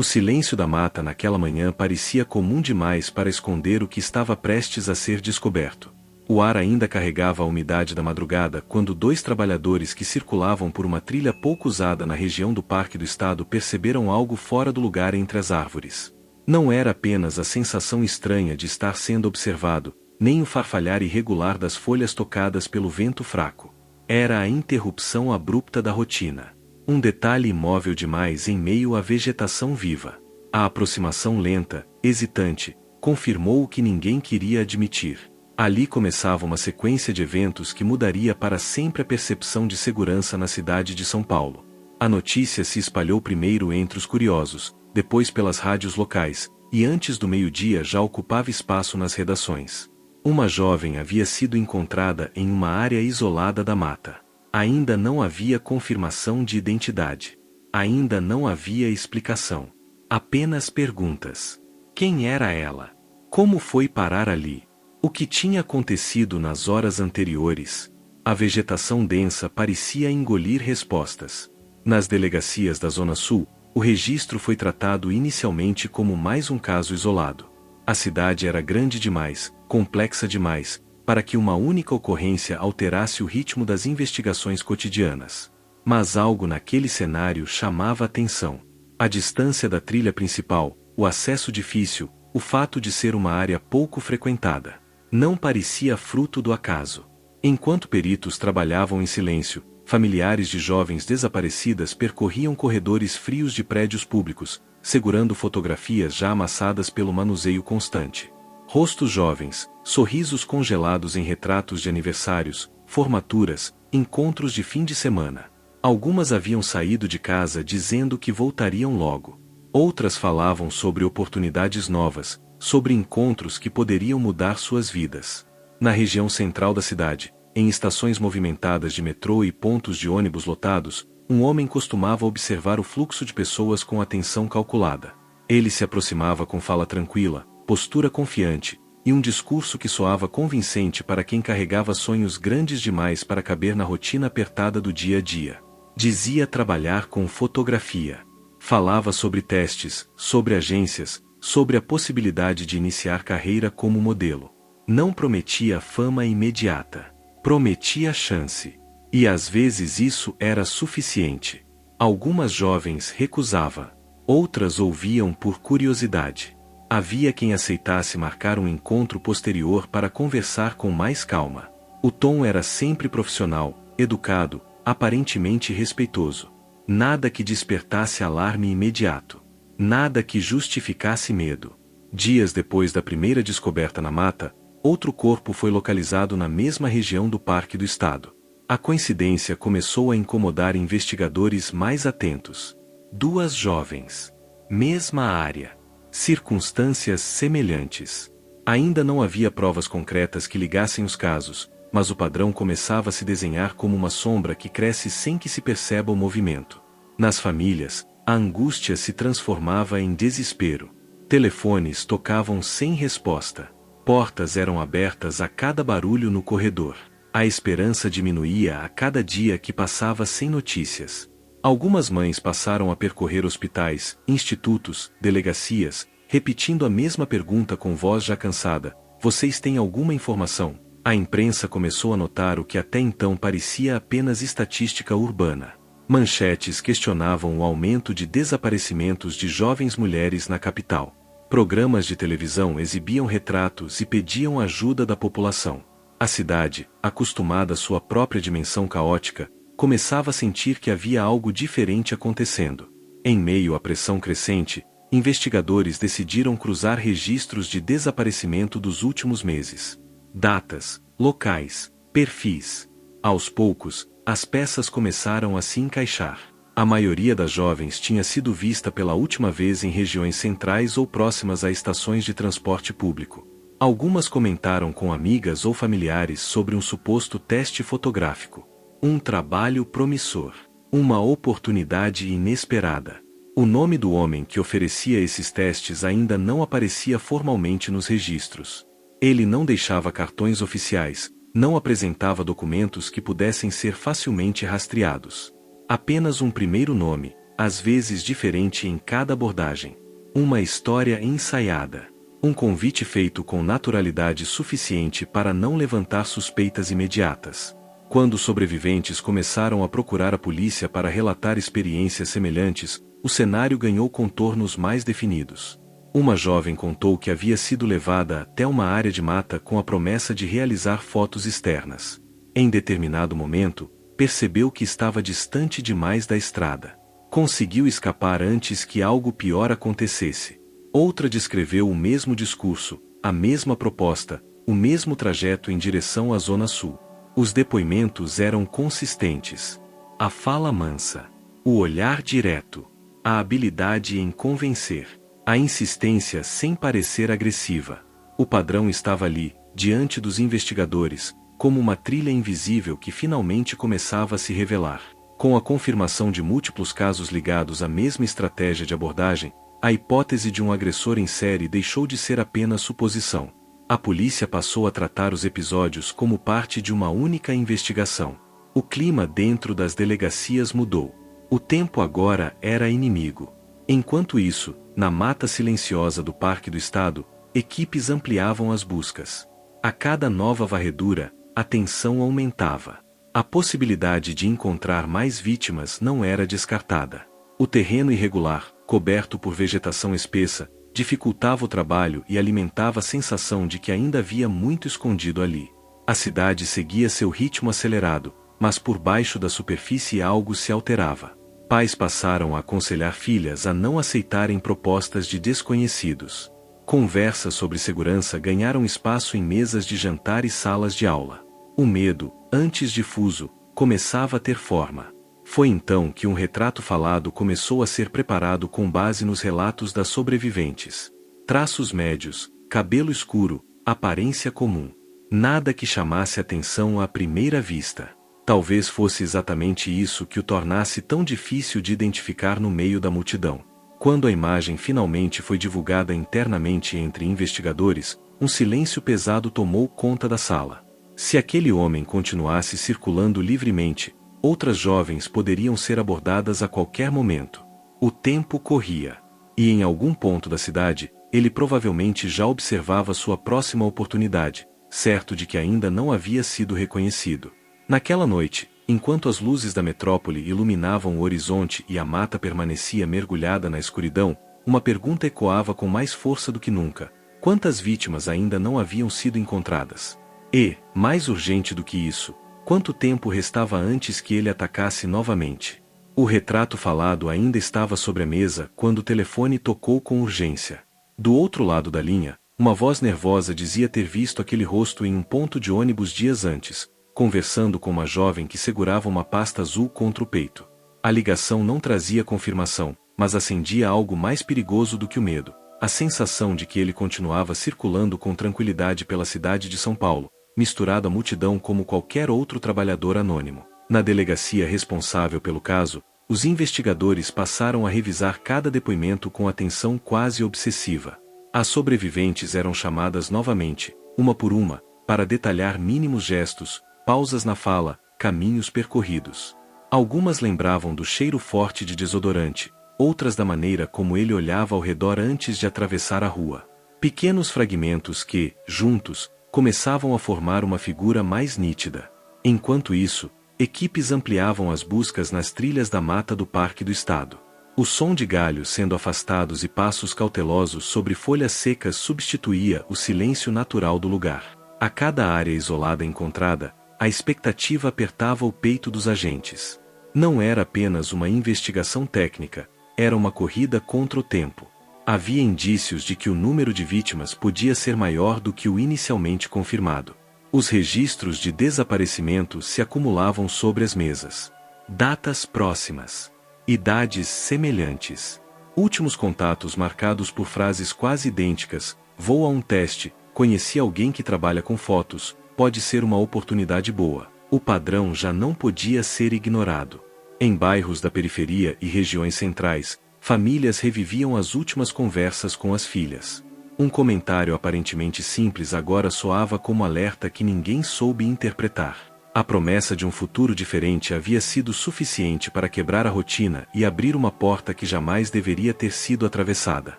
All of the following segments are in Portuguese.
O silêncio da mata naquela manhã parecia comum demais para esconder o que estava prestes a ser descoberto. O ar ainda carregava a umidade da madrugada quando dois trabalhadores que circulavam por uma trilha pouco usada na região do Parque do Estado perceberam algo fora do lugar entre as árvores. Não era apenas a sensação estranha de estar sendo observado, nem o farfalhar irregular das folhas tocadas pelo vento fraco. Era a interrupção abrupta da rotina. Um detalhe imóvel demais em meio à vegetação viva. A aproximação lenta, hesitante, confirmou o que ninguém queria admitir. Ali começava uma sequência de eventos que mudaria para sempre a percepção de segurança na cidade de São Paulo. A notícia se espalhou primeiro entre os curiosos, depois pelas rádios locais, e antes do meio-dia já ocupava espaço nas redações. Uma jovem havia sido encontrada em uma área isolada da mata. Ainda não havia confirmação de identidade. Ainda não havia explicação. Apenas perguntas. Quem era ela? Como foi parar ali? O que tinha acontecido nas horas anteriores? A vegetação densa parecia engolir respostas. Nas delegacias da Zona Sul, o registro foi tratado inicialmente como mais um caso isolado. A cidade era grande demais, complexa demais, para que uma única ocorrência alterasse o ritmo das investigações cotidianas. Mas algo naquele cenário chamava atenção. A distância da trilha principal, o acesso difícil, o fato de ser uma área pouco frequentada. Não parecia fruto do acaso. Enquanto peritos trabalhavam em silêncio, familiares de jovens desaparecidas percorriam corredores frios de prédios públicos, segurando fotografias já amassadas pelo manuseio constante. Rostos jovens, sorrisos congelados em retratos de aniversários, formaturas, encontros de fim de semana. Algumas haviam saído de casa dizendo que voltariam logo. Outras falavam sobre oportunidades novas, sobre encontros que poderiam mudar suas vidas. Na região central da cidade, em estações movimentadas de metrô e pontos de ônibus lotados, um homem costumava observar o fluxo de pessoas com atenção calculada. Ele se aproximava com fala tranquila, postura confiante, e um discurso que soava convincente para quem carregava sonhos grandes demais para caber na rotina apertada do dia a dia. Dizia trabalhar com fotografia. Falava sobre testes, sobre agências, sobre a possibilidade de iniciar carreira como modelo. Não prometia fama imediata. Prometia chance. E às vezes isso era suficiente. Algumas jovens recusavam. Outras ouviam por curiosidade. Havia quem aceitasse marcar um encontro posterior para conversar com mais calma. O tom era sempre profissional, educado, aparentemente respeitoso. Nada que despertasse alarme imediato. Nada que justificasse medo. Dias depois da primeira descoberta na mata, outro corpo foi localizado na mesma região do Parque do Estado. A coincidência começou a incomodar investigadores mais atentos. Duas jovens. Mesma área. Circunstâncias semelhantes. Ainda não havia provas concretas que ligassem os casos, mas o padrão começava a se desenhar como uma sombra que cresce sem que se perceba o movimento. Nas famílias, a angústia se transformava em desespero. Telefones tocavam sem resposta. Portas eram abertas a cada barulho no corredor. A esperança diminuía a cada dia que passava sem notícias. Algumas mães passaram a percorrer hospitais, institutos, delegacias, repetindo a mesma pergunta com voz já cansada: vocês têm alguma informação? A imprensa começou a notar o que até então parecia apenas estatística urbana. Manchetes questionavam o aumento de desaparecimentos de jovens mulheres na capital. Programas de televisão exibiam retratos e pediam ajuda da população. A cidade, acostumada à sua própria dimensão caótica, começava a sentir que havia algo diferente acontecendo. Em meio à pressão crescente, investigadores decidiram cruzar registros de desaparecimento dos últimos meses. Datas, locais, perfis. Aos poucos, as peças começaram a se encaixar. A maioria das jovens tinha sido vista pela última vez em regiões centrais ou próximas a estações de transporte público. Algumas comentaram com amigas ou familiares sobre um suposto teste fotográfico. Um trabalho promissor. Uma oportunidade inesperada. O nome do homem que oferecia esses testes ainda não aparecia formalmente nos registros. Ele não deixava cartões oficiais, não apresentava documentos que pudessem ser facilmente rastreados. Apenas um primeiro nome, às vezes diferente em cada abordagem. Uma história ensaiada. Um convite feito com naturalidade suficiente para não levantar suspeitas imediatas. Quando os sobreviventes começaram a procurar a polícia para relatar experiências semelhantes, o cenário ganhou contornos mais definidos. Uma jovem contou que havia sido levada até uma área de mata com a promessa de realizar fotos externas. Em determinado momento, percebeu que estava distante demais da estrada. Conseguiu escapar antes que algo pior acontecesse. Outra descreveu o mesmo discurso, a mesma proposta, o mesmo trajeto em direção à Zona Sul. Os depoimentos eram consistentes. A fala mansa, o olhar direto, a habilidade em convencer, a insistência sem parecer agressiva. O padrão estava ali, diante dos investigadores, como uma trilha invisível que finalmente começava a se revelar. Com a confirmação de múltiplos casos ligados à mesma estratégia de abordagem, a hipótese de um agressor em série deixou de ser apenas suposição. A polícia passou a tratar os episódios como parte de uma única investigação. O clima dentro das delegacias mudou. O tempo agora era inimigo. Enquanto isso, na mata silenciosa do Parque do Estado, equipes ampliavam as buscas. A cada nova varredura, a tensão aumentava. A possibilidade de encontrar mais vítimas não era descartada. O terreno irregular, coberto por vegetação espessa, dificultava o trabalho e alimentava a sensação de que ainda havia muito escondido ali. A cidade seguia seu ritmo acelerado, mas por baixo da superfície algo se alterava. Pais passaram a aconselhar filhas a não aceitarem propostas de desconhecidos. Conversas sobre segurança ganharam espaço em mesas de jantar e salas de aula. O medo, antes difuso, começava a ter forma. Foi então que um retrato falado começou a ser preparado com base nos relatos das sobreviventes. Traços médios, cabelo escuro, aparência comum. Nada que chamasse atenção à primeira vista. Talvez fosse exatamente isso que o tornasse tão difícil de identificar no meio da multidão. Quando a imagem finalmente foi divulgada internamente entre investigadores, um silêncio pesado tomou conta da sala. Se aquele homem continuasse circulando livremente, outras jovens poderiam ser abordadas a qualquer momento. O tempo corria. E em algum ponto da cidade, ele provavelmente já observava sua próxima oportunidade, certo de que ainda não havia sido reconhecido. Naquela noite, enquanto as luzes da metrópole iluminavam o horizonte e a mata permanecia mergulhada na escuridão, uma pergunta ecoava com mais força do que nunca: quantas vítimas ainda não haviam sido encontradas? E, mais urgente do que isso, quanto tempo restava antes que ele atacasse novamente? O retrato falado ainda estava sobre a mesa quando o telefone tocou com urgência. Do outro lado da linha, uma voz nervosa dizia ter visto aquele rosto em um ponto de ônibus dias antes, conversando com uma jovem que segurava uma pasta azul contra o peito. A ligação não trazia confirmação, mas acendia algo mais perigoso do que o medo: a sensação de que ele continuava circulando com tranquilidade pela cidade de São Paulo, misturado à multidão como qualquer outro trabalhador anônimo. Na delegacia responsável pelo caso, os investigadores passaram a revisar cada depoimento com atenção quase obsessiva. As sobreviventes eram chamadas novamente, uma por uma, para detalhar mínimos gestos, pausas na fala, caminhos percorridos. Algumas lembravam do cheiro forte de desodorante, outras da maneira como ele olhava ao redor antes de atravessar a rua. Pequenos fragmentos que, juntos, começavam a formar uma figura mais nítida. Enquanto isso, equipes ampliavam as buscas nas trilhas da mata do Parque do Estado. O som de galhos sendo afastados e passos cautelosos sobre folhas secas substituía o silêncio natural do lugar. A cada área isolada encontrada, a expectativa apertava o peito dos agentes. Não era apenas uma investigação técnica, era uma corrida contra o tempo. Havia indícios de que o número de vítimas podia ser maior do que o inicialmente confirmado. Os registros de desaparecimento se acumulavam sobre as mesas. Datas próximas. Idades semelhantes. Últimos contatos marcados por frases quase idênticas: vou a um teste, conheci alguém que trabalha com fotos, pode ser uma oportunidade boa. O padrão já não podia ser ignorado. Em bairros da periferia e regiões centrais, famílias reviviam as últimas conversas com as filhas. Um comentário aparentemente simples agora soava como alerta que ninguém soube interpretar. A promessa de um futuro diferente havia sido suficiente para quebrar a rotina e abrir uma porta que jamais deveria ter sido atravessada.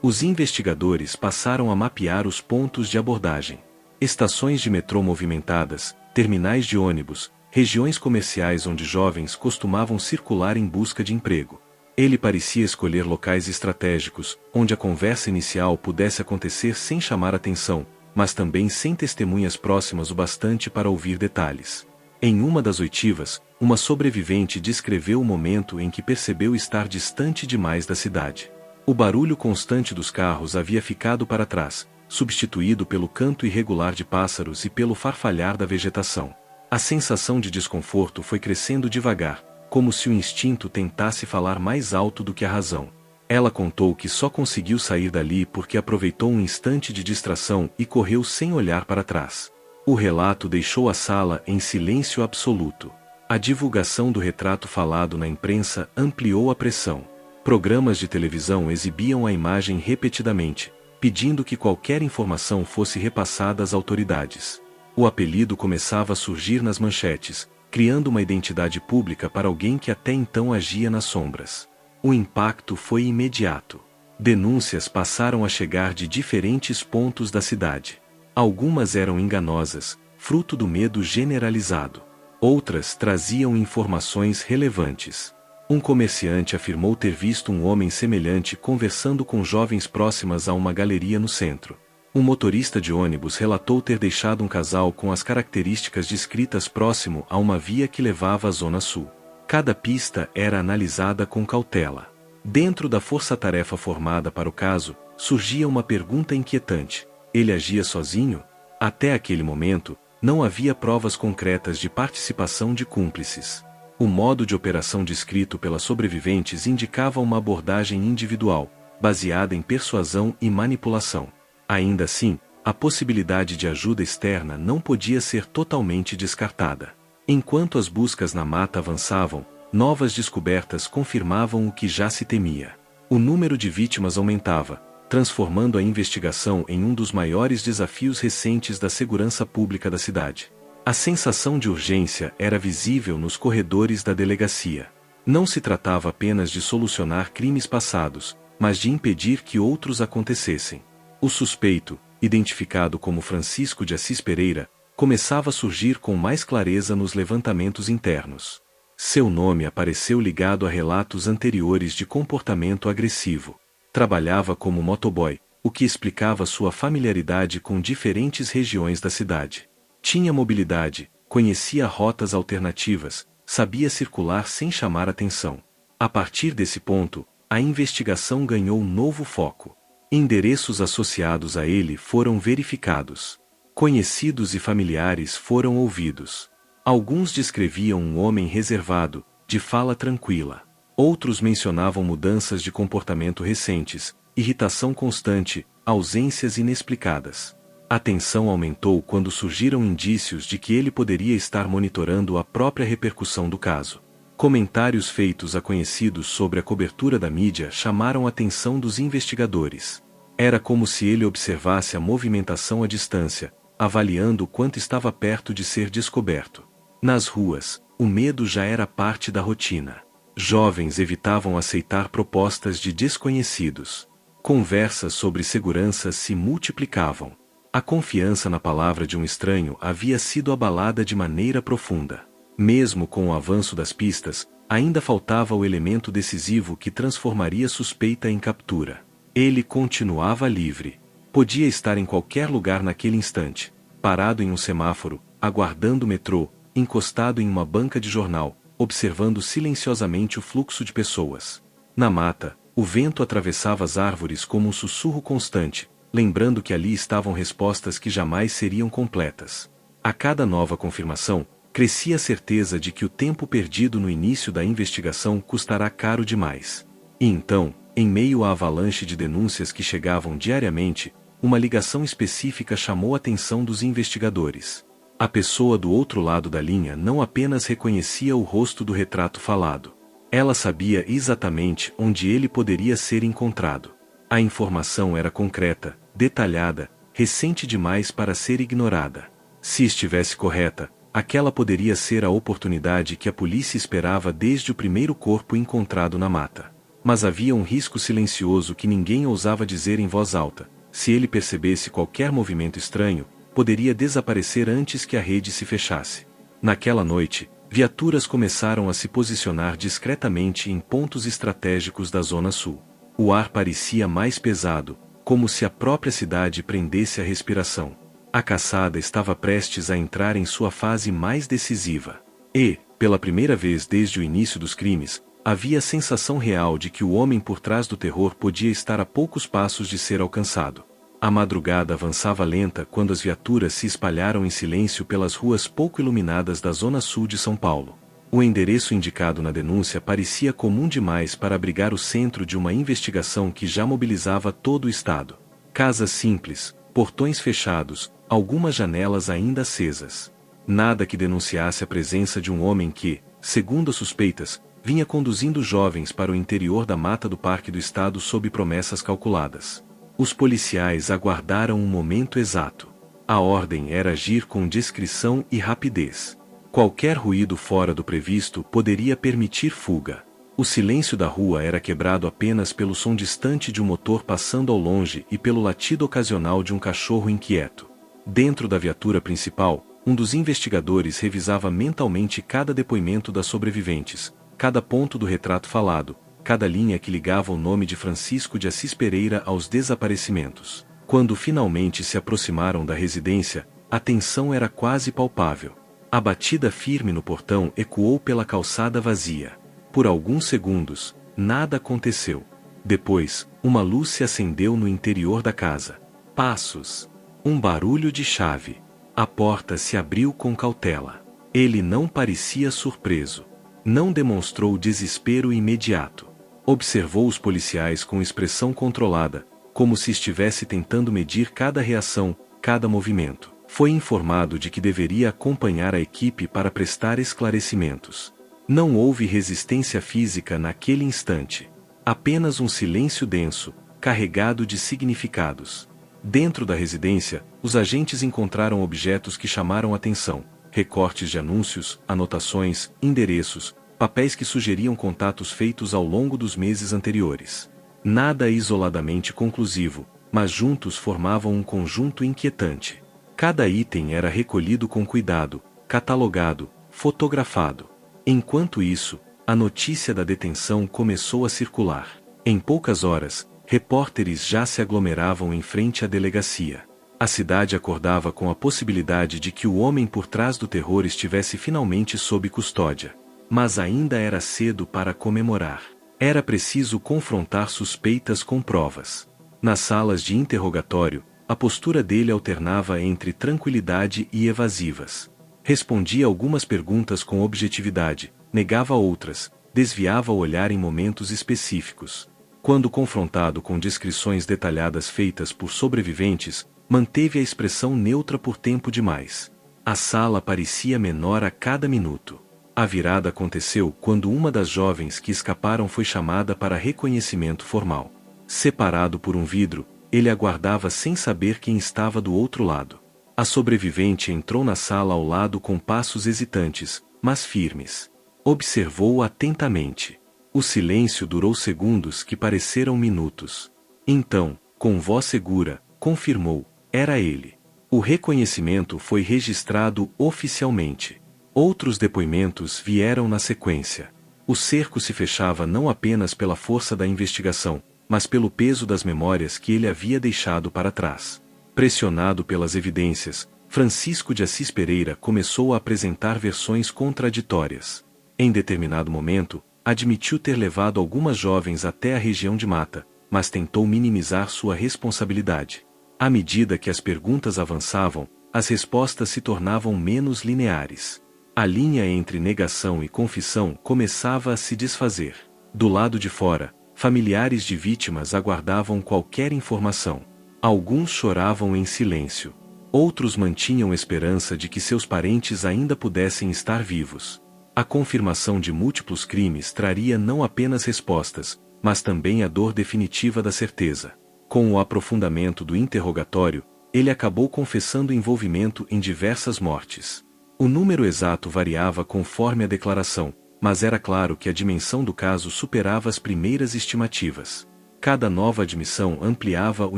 Os investigadores passaram a mapear os pontos de abordagem. Estações de metrô movimentadas, terminais de ônibus, regiões comerciais onde jovens costumavam circular em busca de emprego. Ele parecia escolher locais estratégicos, onde a conversa inicial pudesse acontecer sem chamar atenção, mas também sem testemunhas próximas o bastante para ouvir detalhes. Em uma das oitivas, uma sobrevivente descreveu o momento em que percebeu estar distante demais da cidade. O barulho constante dos carros havia ficado para trás, substituído pelo canto irregular de pássaros e pelo farfalhar da vegetação. A sensação de desconforto foi crescendo devagar, como se o instinto tentasse falar mais alto do que a razão. Ela contou que só conseguiu sair dali porque aproveitou um instante de distração e correu sem olhar para trás. O relato deixou a sala em silêncio absoluto. A divulgação do retrato falado na imprensa ampliou a pressão. Programas de televisão exibiam a imagem repetidamente, pedindo que qualquer informação fosse repassada às autoridades. O apelido começava a surgir nas manchetes, criando uma identidade pública para alguém que até então agia nas sombras. O impacto foi imediato. Denúncias passaram a chegar de diferentes pontos da cidade. Algumas eram enganosas, fruto do medo generalizado. Outras traziam informações relevantes. Um comerciante afirmou ter visto um homem semelhante conversando com jovens próximas a uma galeria no centro. Um motorista de ônibus relatou ter deixado um casal com as características descritas próximo a uma via que levava à Zona Sul. Cada pista era analisada com cautela. Dentro da força-tarefa formada para o caso, surgia uma pergunta inquietante. Ele agia sozinho? Até aquele momento, não havia provas concretas de participação de cúmplices. O modo de operação descrito pelas sobreviventes indicava uma abordagem individual, baseada em persuasão e manipulação. Ainda assim, a possibilidade de ajuda externa não podia ser totalmente descartada. Enquanto as buscas na mata avançavam, novas descobertas confirmavam o que já se temia. O número de vítimas aumentava, transformando a investigação em um dos maiores desafios recentes da segurança pública da cidade. A sensação de urgência era visível nos corredores da delegacia. Não se tratava apenas de solucionar crimes passados, mas de impedir que outros acontecessem. O suspeito, identificado como Francisco de Assis Pereira, começava a surgir com mais clareza nos levantamentos internos. Seu nome apareceu ligado a relatos anteriores de comportamento agressivo. Trabalhava como motoboy, o que explicava sua familiaridade com diferentes regiões da cidade. Tinha mobilidade, conhecia rotas alternativas, sabia circular sem chamar atenção. A partir desse ponto, a investigação ganhou um novo foco. Endereços associados a ele foram verificados. Conhecidos e familiares foram ouvidos. Alguns descreviam um homem reservado, de fala tranquila. Outros mencionavam mudanças de comportamento recentes, irritação constante, ausências inexplicadas. A tensão aumentou quando surgiram indícios de que ele poderia estar monitorando a própria repercussão do caso. Comentários feitos a conhecidos sobre a cobertura da mídia chamaram a atenção dos investigadores. Era como se ele observasse a movimentação à distância, avaliando o quanto estava perto de ser descoberto. Nas ruas, o medo já era parte da rotina. Jovens evitavam aceitar propostas de desconhecidos. Conversas sobre segurança se multiplicavam. A confiança na palavra de um estranho havia sido abalada de maneira profunda. Mesmo com o avanço das pistas, ainda faltava o elemento decisivo que transformaria suspeita em captura. Ele continuava livre. Podia estar em qualquer lugar naquele instante, parado em um semáforo, aguardando o metrô, encostado em uma banca de jornal, observando silenciosamente o fluxo de pessoas. Na mata, o vento atravessava as árvores como um sussurro constante, lembrando que ali estavam respostas que jamais seriam completas. A cada nova confirmação, crescia a certeza de que o tempo perdido no início da investigação custará caro demais. E então, em meio à avalanche de denúncias que chegavam diariamente, uma ligação específica chamou a atenção dos investigadores. A pessoa do outro lado da linha não apenas reconhecia o rosto do retrato falado. Ela sabia exatamente onde ele poderia ser encontrado. A informação era concreta, detalhada, recente demais para ser ignorada. Se estivesse correta, Aquela poderia ser a oportunidade que a polícia esperava desde o primeiro corpo encontrado na mata. Mas havia um risco silencioso que ninguém ousava dizer em voz alta. Se ele percebesse qualquer movimento estranho, poderia desaparecer antes que a rede se fechasse. Naquela noite, viaturas começaram a se posicionar discretamente em pontos estratégicos da Zona Sul. O ar parecia mais pesado, como se a própria cidade prendesse a respiração. A caçada estava prestes a entrar em sua fase mais decisiva. E, pela primeira vez desde o início dos crimes, havia a sensação real de que o homem por trás do terror podia estar a poucos passos de ser alcançado. A madrugada avançava lenta quando as viaturas se espalharam em silêncio pelas ruas pouco iluminadas da Zona Sul de São Paulo. O endereço indicado na denúncia parecia comum demais para abrigar o centro de uma investigação que já mobilizava todo o estado. Casas simples, portões fechados, algumas janelas ainda acesas. Nada que denunciasse a presença de um homem que, segundo as suspeitas, vinha conduzindo jovens para o interior da mata do Parque do Estado sob promessas calculadas. Os policiais aguardaram um momento exato. A ordem era agir com discrição e rapidez. Qualquer ruído fora do previsto poderia permitir fuga. O silêncio da rua era quebrado apenas pelo som distante de um motor passando ao longe e pelo latido ocasional de um cachorro inquieto. Dentro da viatura principal, um dos investigadores revisava mentalmente cada depoimento das sobreviventes, cada ponto do retrato falado, cada linha que ligava o nome de Francisco de Assis Pereira aos desaparecimentos. Quando finalmente se aproximaram da residência, a tensão era quase palpável. A batida firme no portão ecoou pela calçada vazia. Por alguns segundos, nada aconteceu. Depois, uma luz se acendeu no interior da casa. Passos. Um barulho de chave. A porta se abriu com cautela. Ele não parecia surpreso. Não demonstrou desespero imediato. Observou os policiais com expressão controlada, como se estivesse tentando medir cada reação, cada movimento. Foi informado de que deveria acompanhar a equipe para prestar esclarecimentos. Não houve resistência física naquele instante. Apenas um silêncio denso, carregado de significados. Dentro da residência, os agentes encontraram objetos que chamaram atenção: recortes de anúncios, anotações, endereços, papéis que sugeriam contatos feitos ao longo dos meses anteriores. Nada isoladamente conclusivo, mas juntos formavam um conjunto inquietante. Cada item era recolhido com cuidado, catalogado, fotografado. Enquanto isso, a notícia da detenção começou a circular. Em poucas horas, repórteres já se aglomeravam em frente à delegacia. A cidade acordava com a possibilidade de que o homem por trás do terror estivesse finalmente sob custódia. Mas ainda era cedo para comemorar. Era preciso confrontar suspeitas com provas. Nas salas de interrogatório, a postura dele alternava entre tranquilidade e evasivas. Respondia algumas perguntas com objetividade, negava outras, desviava o olhar em momentos específicos. Quando confrontado com descrições detalhadas feitas por sobreviventes, manteve a expressão neutra por tempo demais. A sala parecia menor a cada minuto. A virada aconteceu quando uma das jovens que escaparam foi chamada para reconhecimento formal. Separado por um vidro, ele aguardava sem saber quem estava do outro lado. A sobrevivente entrou na sala ao lado com passos hesitantes, mas firmes. Observou-o atentamente. O silêncio durou segundos que pareceram minutos. Então, com voz segura, confirmou: era ele. O reconhecimento foi registrado oficialmente. Outros depoimentos vieram na sequência. O cerco se fechava não apenas pela força da investigação, mas pelo peso das memórias que ele havia deixado para trás. Pressionado pelas evidências, Francisco de Assis Pereira começou a apresentar versões contraditórias. Em determinado momento, admitiu ter levado algumas jovens até a região de mata, mas tentou minimizar sua responsabilidade. À medida que as perguntas avançavam, as respostas se tornavam menos lineares. A linha entre negação e confissão começava a se desfazer. Do lado de fora, familiares de vítimas aguardavam qualquer informação. Alguns choravam em silêncio. Outros mantinham esperança de que seus parentes ainda pudessem estar vivos. A confirmação de múltiplos crimes traria não apenas respostas, mas também a dor definitiva da certeza. Com o aprofundamento do interrogatório, ele acabou confessando envolvimento em diversas mortes. O número exato variava conforme a declaração, mas era claro que a dimensão do caso superava as primeiras estimativas. Cada nova admissão ampliava o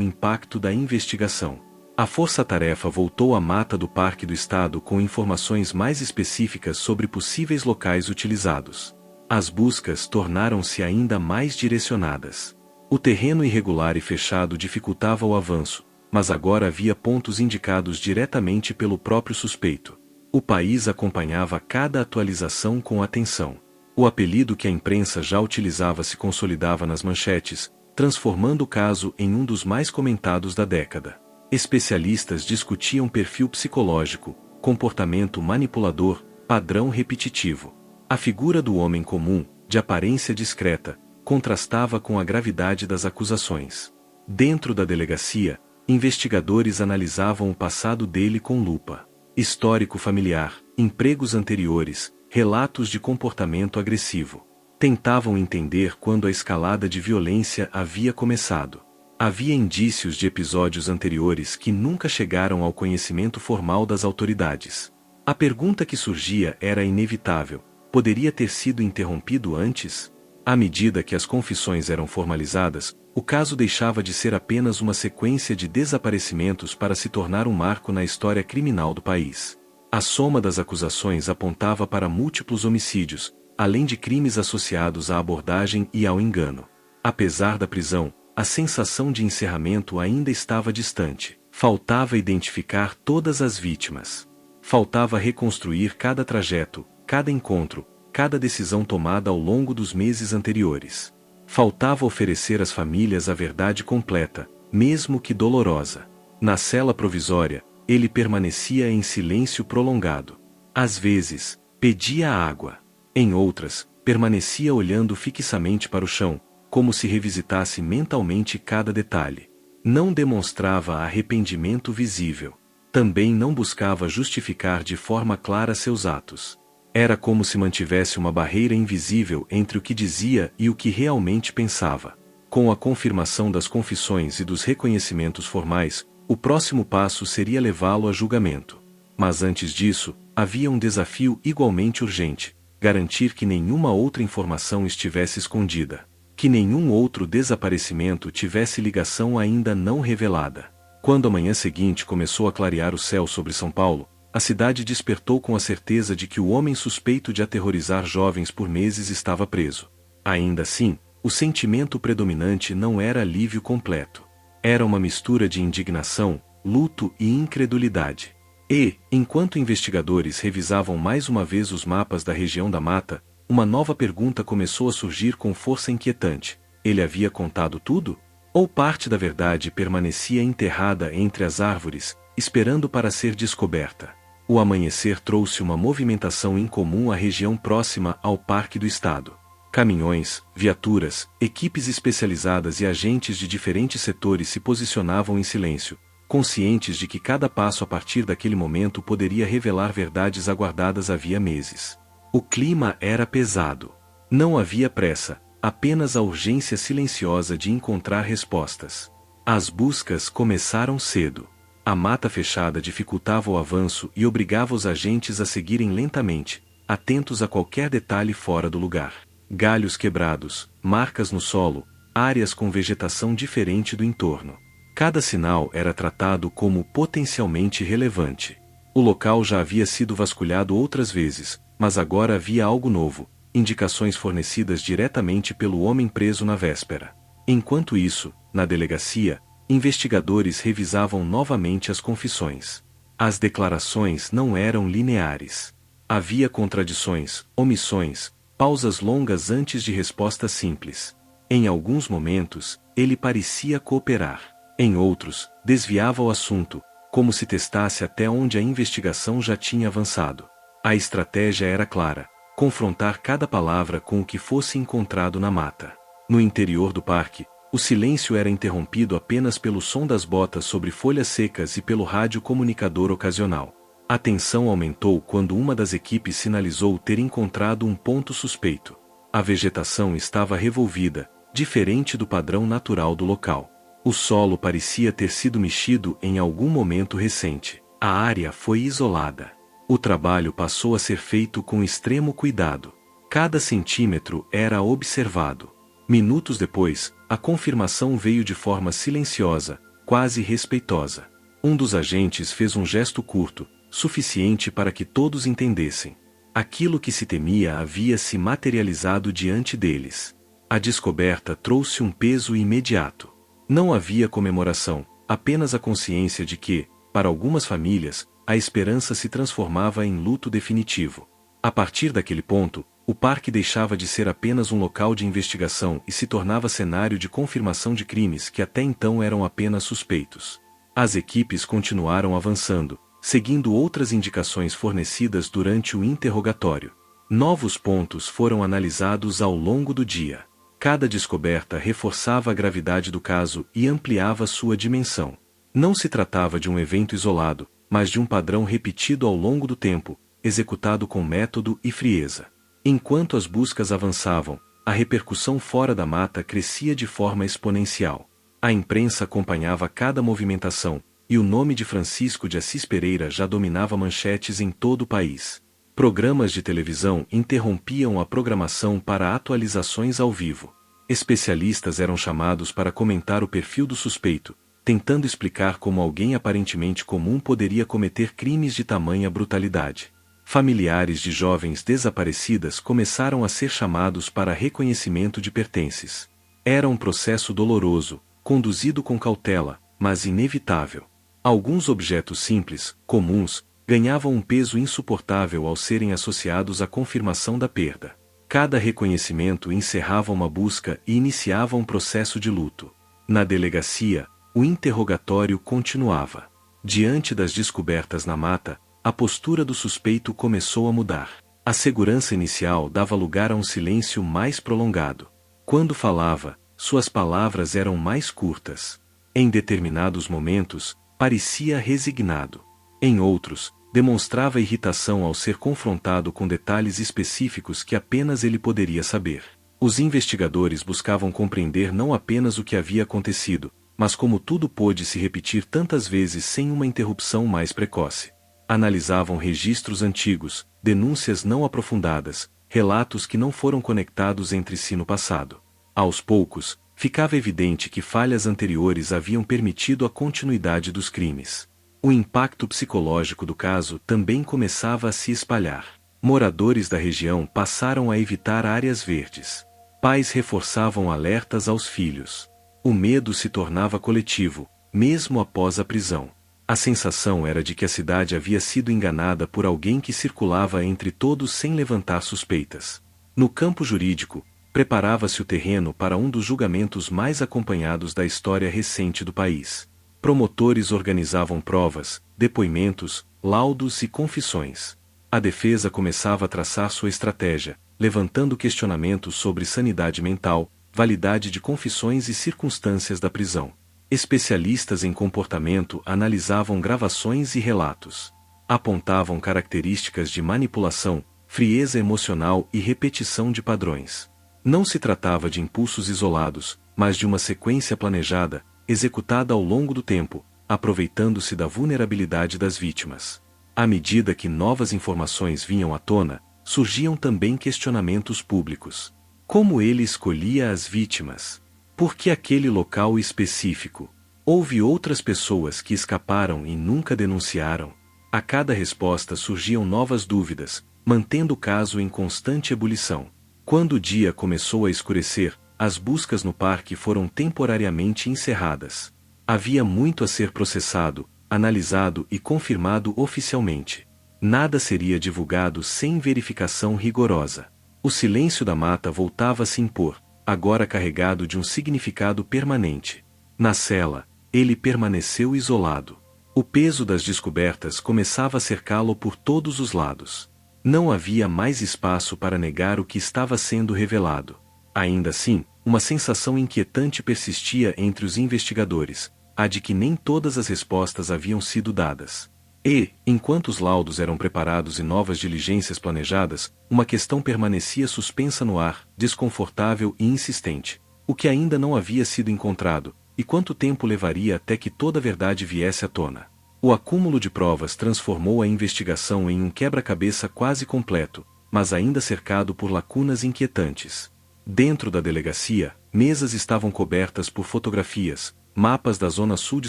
impacto da investigação. A força-tarefa voltou à mata do Parque do Estado com informações mais específicas sobre possíveis locais utilizados. As buscas tornaram-se ainda mais direcionadas. O terreno irregular e fechado dificultava o avanço, mas agora havia pontos indicados diretamente pelo próprio suspeito. O país acompanhava cada atualização com atenção. O apelido que a imprensa já utilizava se consolidava nas manchetes, transformando o caso em um dos mais comentados da década. Especialistas discutiam perfil psicológico, comportamento manipulador, padrão repetitivo. A figura do homem comum, de aparência discreta, contrastava com a gravidade das acusações. Dentro da delegacia, investigadores analisavam o passado dele com lupa. Histórico familiar, empregos anteriores, relatos de comportamento agressivo. Tentavam entender quando a escalada de violência havia começado. Havia indícios de episódios anteriores que nunca chegaram ao conhecimento formal das autoridades. A pergunta que surgia era inevitável: poderia ter sido interrompido antes? À medida que as confissões eram formalizadas, o caso deixava de ser apenas uma sequência de desaparecimentos para se tornar um marco na história criminal do país. A soma das acusações apontava para múltiplos homicídios, além de crimes associados à abordagem e ao engano. Apesar da prisão, a sensação de encerramento ainda estava distante. Faltava identificar todas as vítimas. Faltava reconstruir cada trajeto, cada encontro, cada decisão tomada ao longo dos meses anteriores. Faltava oferecer às famílias a verdade completa, mesmo que dolorosa. Na cela provisória, ele permanecia em silêncio prolongado. Às vezes, pedia água. Em outras, permanecia olhando fixamente para o chão, como se revisitasse mentalmente cada detalhe. Não demonstrava arrependimento visível. Também não buscava justificar de forma clara seus atos. Era como se mantivesse uma barreira invisível entre o que dizia e o que realmente pensava. Com a confirmação das confissões e dos reconhecimentos formais, o próximo passo seria levá-lo a julgamento. Mas antes disso, havia um desafio igualmente urgente: garantir que nenhuma outra informação estivesse escondida. Que nenhum outro desaparecimento tivesse ligação ainda não revelada. Quando a manhã seguinte começou a clarear o céu sobre São Paulo, a cidade despertou com a certeza de que o homem suspeito de aterrorizar jovens por meses estava preso. Ainda assim, o sentimento predominante não era alívio completo. Era uma mistura de indignação, luto e incredulidade. E, enquanto investigadores revisavam mais uma vez os mapas da região da mata, uma nova pergunta começou a surgir com força inquietante: ele havia contado tudo? Ou parte da verdade permanecia enterrada entre as árvores, esperando para ser descoberta? O amanhecer trouxe uma movimentação incomum à região próxima ao Parque do Estado. Caminhões, viaturas, equipes especializadas e agentes de diferentes setores se posicionavam em silêncio, conscientes de que cada passo a partir daquele momento poderia revelar verdades aguardadas havia meses. O clima era pesado. Não havia pressa, apenas a urgência silenciosa de encontrar respostas. As buscas começaram cedo. A mata fechada dificultava o avanço e obrigava os agentes a seguirem lentamente, atentos a qualquer detalhe fora do lugar. Galhos quebrados, marcas no solo, áreas com vegetação diferente do entorno. Cada sinal era tratado como potencialmente relevante. O local já havia sido vasculhado outras vezes, mas agora havia algo novo, indicações fornecidas diretamente pelo homem preso na véspera. Enquanto isso, na delegacia, investigadores revisavam novamente as confissões. As declarações não eram lineares. Havia contradições, omissões, pausas longas antes de respostas simples. Em alguns momentos, ele parecia cooperar. Em outros, desviava o assunto, como se testasse até onde a investigação já tinha avançado. A estratégia era clara: confrontar cada palavra com o que fosse encontrado na mata. No interior do parque, o silêncio era interrompido apenas pelo som das botas sobre folhas secas e pelo rádio comunicador ocasional. A tensão aumentou quando uma das equipes sinalizou ter encontrado um ponto suspeito. A vegetação estava revolvida, diferente do padrão natural do local. O solo parecia ter sido mexido em algum momento recente. A área foi isolada. O trabalho passou a ser feito com extremo cuidado. Cada centímetro era observado. Minutos depois, a confirmação veio de forma silenciosa, quase respeitosa. Um dos agentes fez um gesto curto, suficiente para que todos entendessem. Aquilo que se temia havia se materializado diante deles. A descoberta trouxe um peso imediato. Não havia comemoração, apenas a consciência de que, para algumas famílias, a esperança se transformava em luto definitivo. A partir daquele ponto, o parque deixava de ser apenas um local de investigação e se tornava cenário de confirmação de crimes que até então eram apenas suspeitos. As equipes continuaram avançando, seguindo outras indicações fornecidas durante o interrogatório. Novos pontos foram analisados ao longo do dia. Cada descoberta reforçava a gravidade do caso e ampliava sua dimensão. Não se tratava de um evento isolado, mas de um padrão repetido ao longo do tempo, executado com método e frieza. Enquanto as buscas avançavam, a repercussão fora da mata crescia de forma exponencial. A imprensa acompanhava cada movimentação, e o nome de Francisco de Assis Pereira já dominava manchetes em todo o país. Programas de televisão interrompiam a programação para atualizações ao vivo. Especialistas eram chamados para comentar o perfil do suspeito, tentando explicar como alguém aparentemente comum poderia cometer crimes de tamanha brutalidade. Familiares de jovens desaparecidas começaram a ser chamados para reconhecimento de pertences. Era um processo doloroso, conduzido com cautela, mas inevitável. Alguns objetos simples, comuns, ganhavam um peso insuportável ao serem associados à confirmação da perda. Cada reconhecimento encerrava uma busca e iniciava um processo de luto. Na delegacia, o interrogatório continuava. Diante das descobertas na mata, a postura do suspeito começou a mudar. A segurança inicial dava lugar a um silêncio mais prolongado. Quando falava, suas palavras eram mais curtas. Em determinados momentos, parecia resignado. Em outros, demonstrava irritação ao ser confrontado com detalhes específicos que apenas ele poderia saber. Os investigadores buscavam compreender não apenas o que havia acontecido, mas como tudo pôde se repetir tantas vezes sem uma interrupção mais precoce. Analisavam registros antigos, denúncias não aprofundadas, relatos que não foram conectados entre si no passado. Aos poucos, ficava evidente que falhas anteriores haviam permitido a continuidade dos crimes. O impacto psicológico do caso também começava a se espalhar. Moradores da região passaram a evitar áreas verdes. Pais reforçavam alertas aos filhos. O medo se tornava coletivo, mesmo após a prisão. A sensação era de que a cidade havia sido enganada por alguém que circulava entre todos sem levantar suspeitas. No campo jurídico, preparava-se o terreno para um dos julgamentos mais acompanhados da história recente do país. Promotores organizavam provas, depoimentos, laudos e confissões. A defesa começava a traçar sua estratégia, levantando questionamentos sobre sanidade mental, validade de confissões e circunstâncias da prisão. Especialistas em comportamento analisavam gravações e relatos. Apontavam características de manipulação, frieza emocional e repetição de padrões. Não se tratava de impulsos isolados, mas de uma sequência planejada, executada ao longo do tempo, aproveitando-se da vulnerabilidade das vítimas. À medida que novas informações vinham à tona, surgiam também questionamentos públicos. Como ele escolhia as vítimas? Por que aquele local específico? Houve outras pessoas que escaparam e nunca denunciaram? A cada resposta surgiam novas dúvidas, mantendo o caso em constante ebulição. Quando o dia começou a escurecer, as buscas no parque foram temporariamente encerradas. Havia muito a ser processado, analisado e confirmado oficialmente. Nada seria divulgado sem verificação rigorosa. O silêncio da mata voltava a se impor, agora carregado de um significado permanente. Na cela, ele permaneceu isolado. O peso das descobertas começava a cercá-lo por todos os lados. Não havia mais espaço para negar o que estava sendo revelado. Ainda assim, uma sensação inquietante persistia entre os investigadores, a de que nem todas as respostas haviam sido dadas. E, enquanto os laudos eram preparados e novas diligências planejadas, uma questão permanecia suspensa no ar, desconfortável e insistente. O que ainda não havia sido encontrado, e quanto tempo levaria até que toda a verdade viesse à tona? O acúmulo de provas transformou a investigação em um quebra-cabeça quase completo, mas ainda cercado por lacunas inquietantes. Dentro da delegacia, mesas estavam cobertas por fotografias, mapas da zona sul de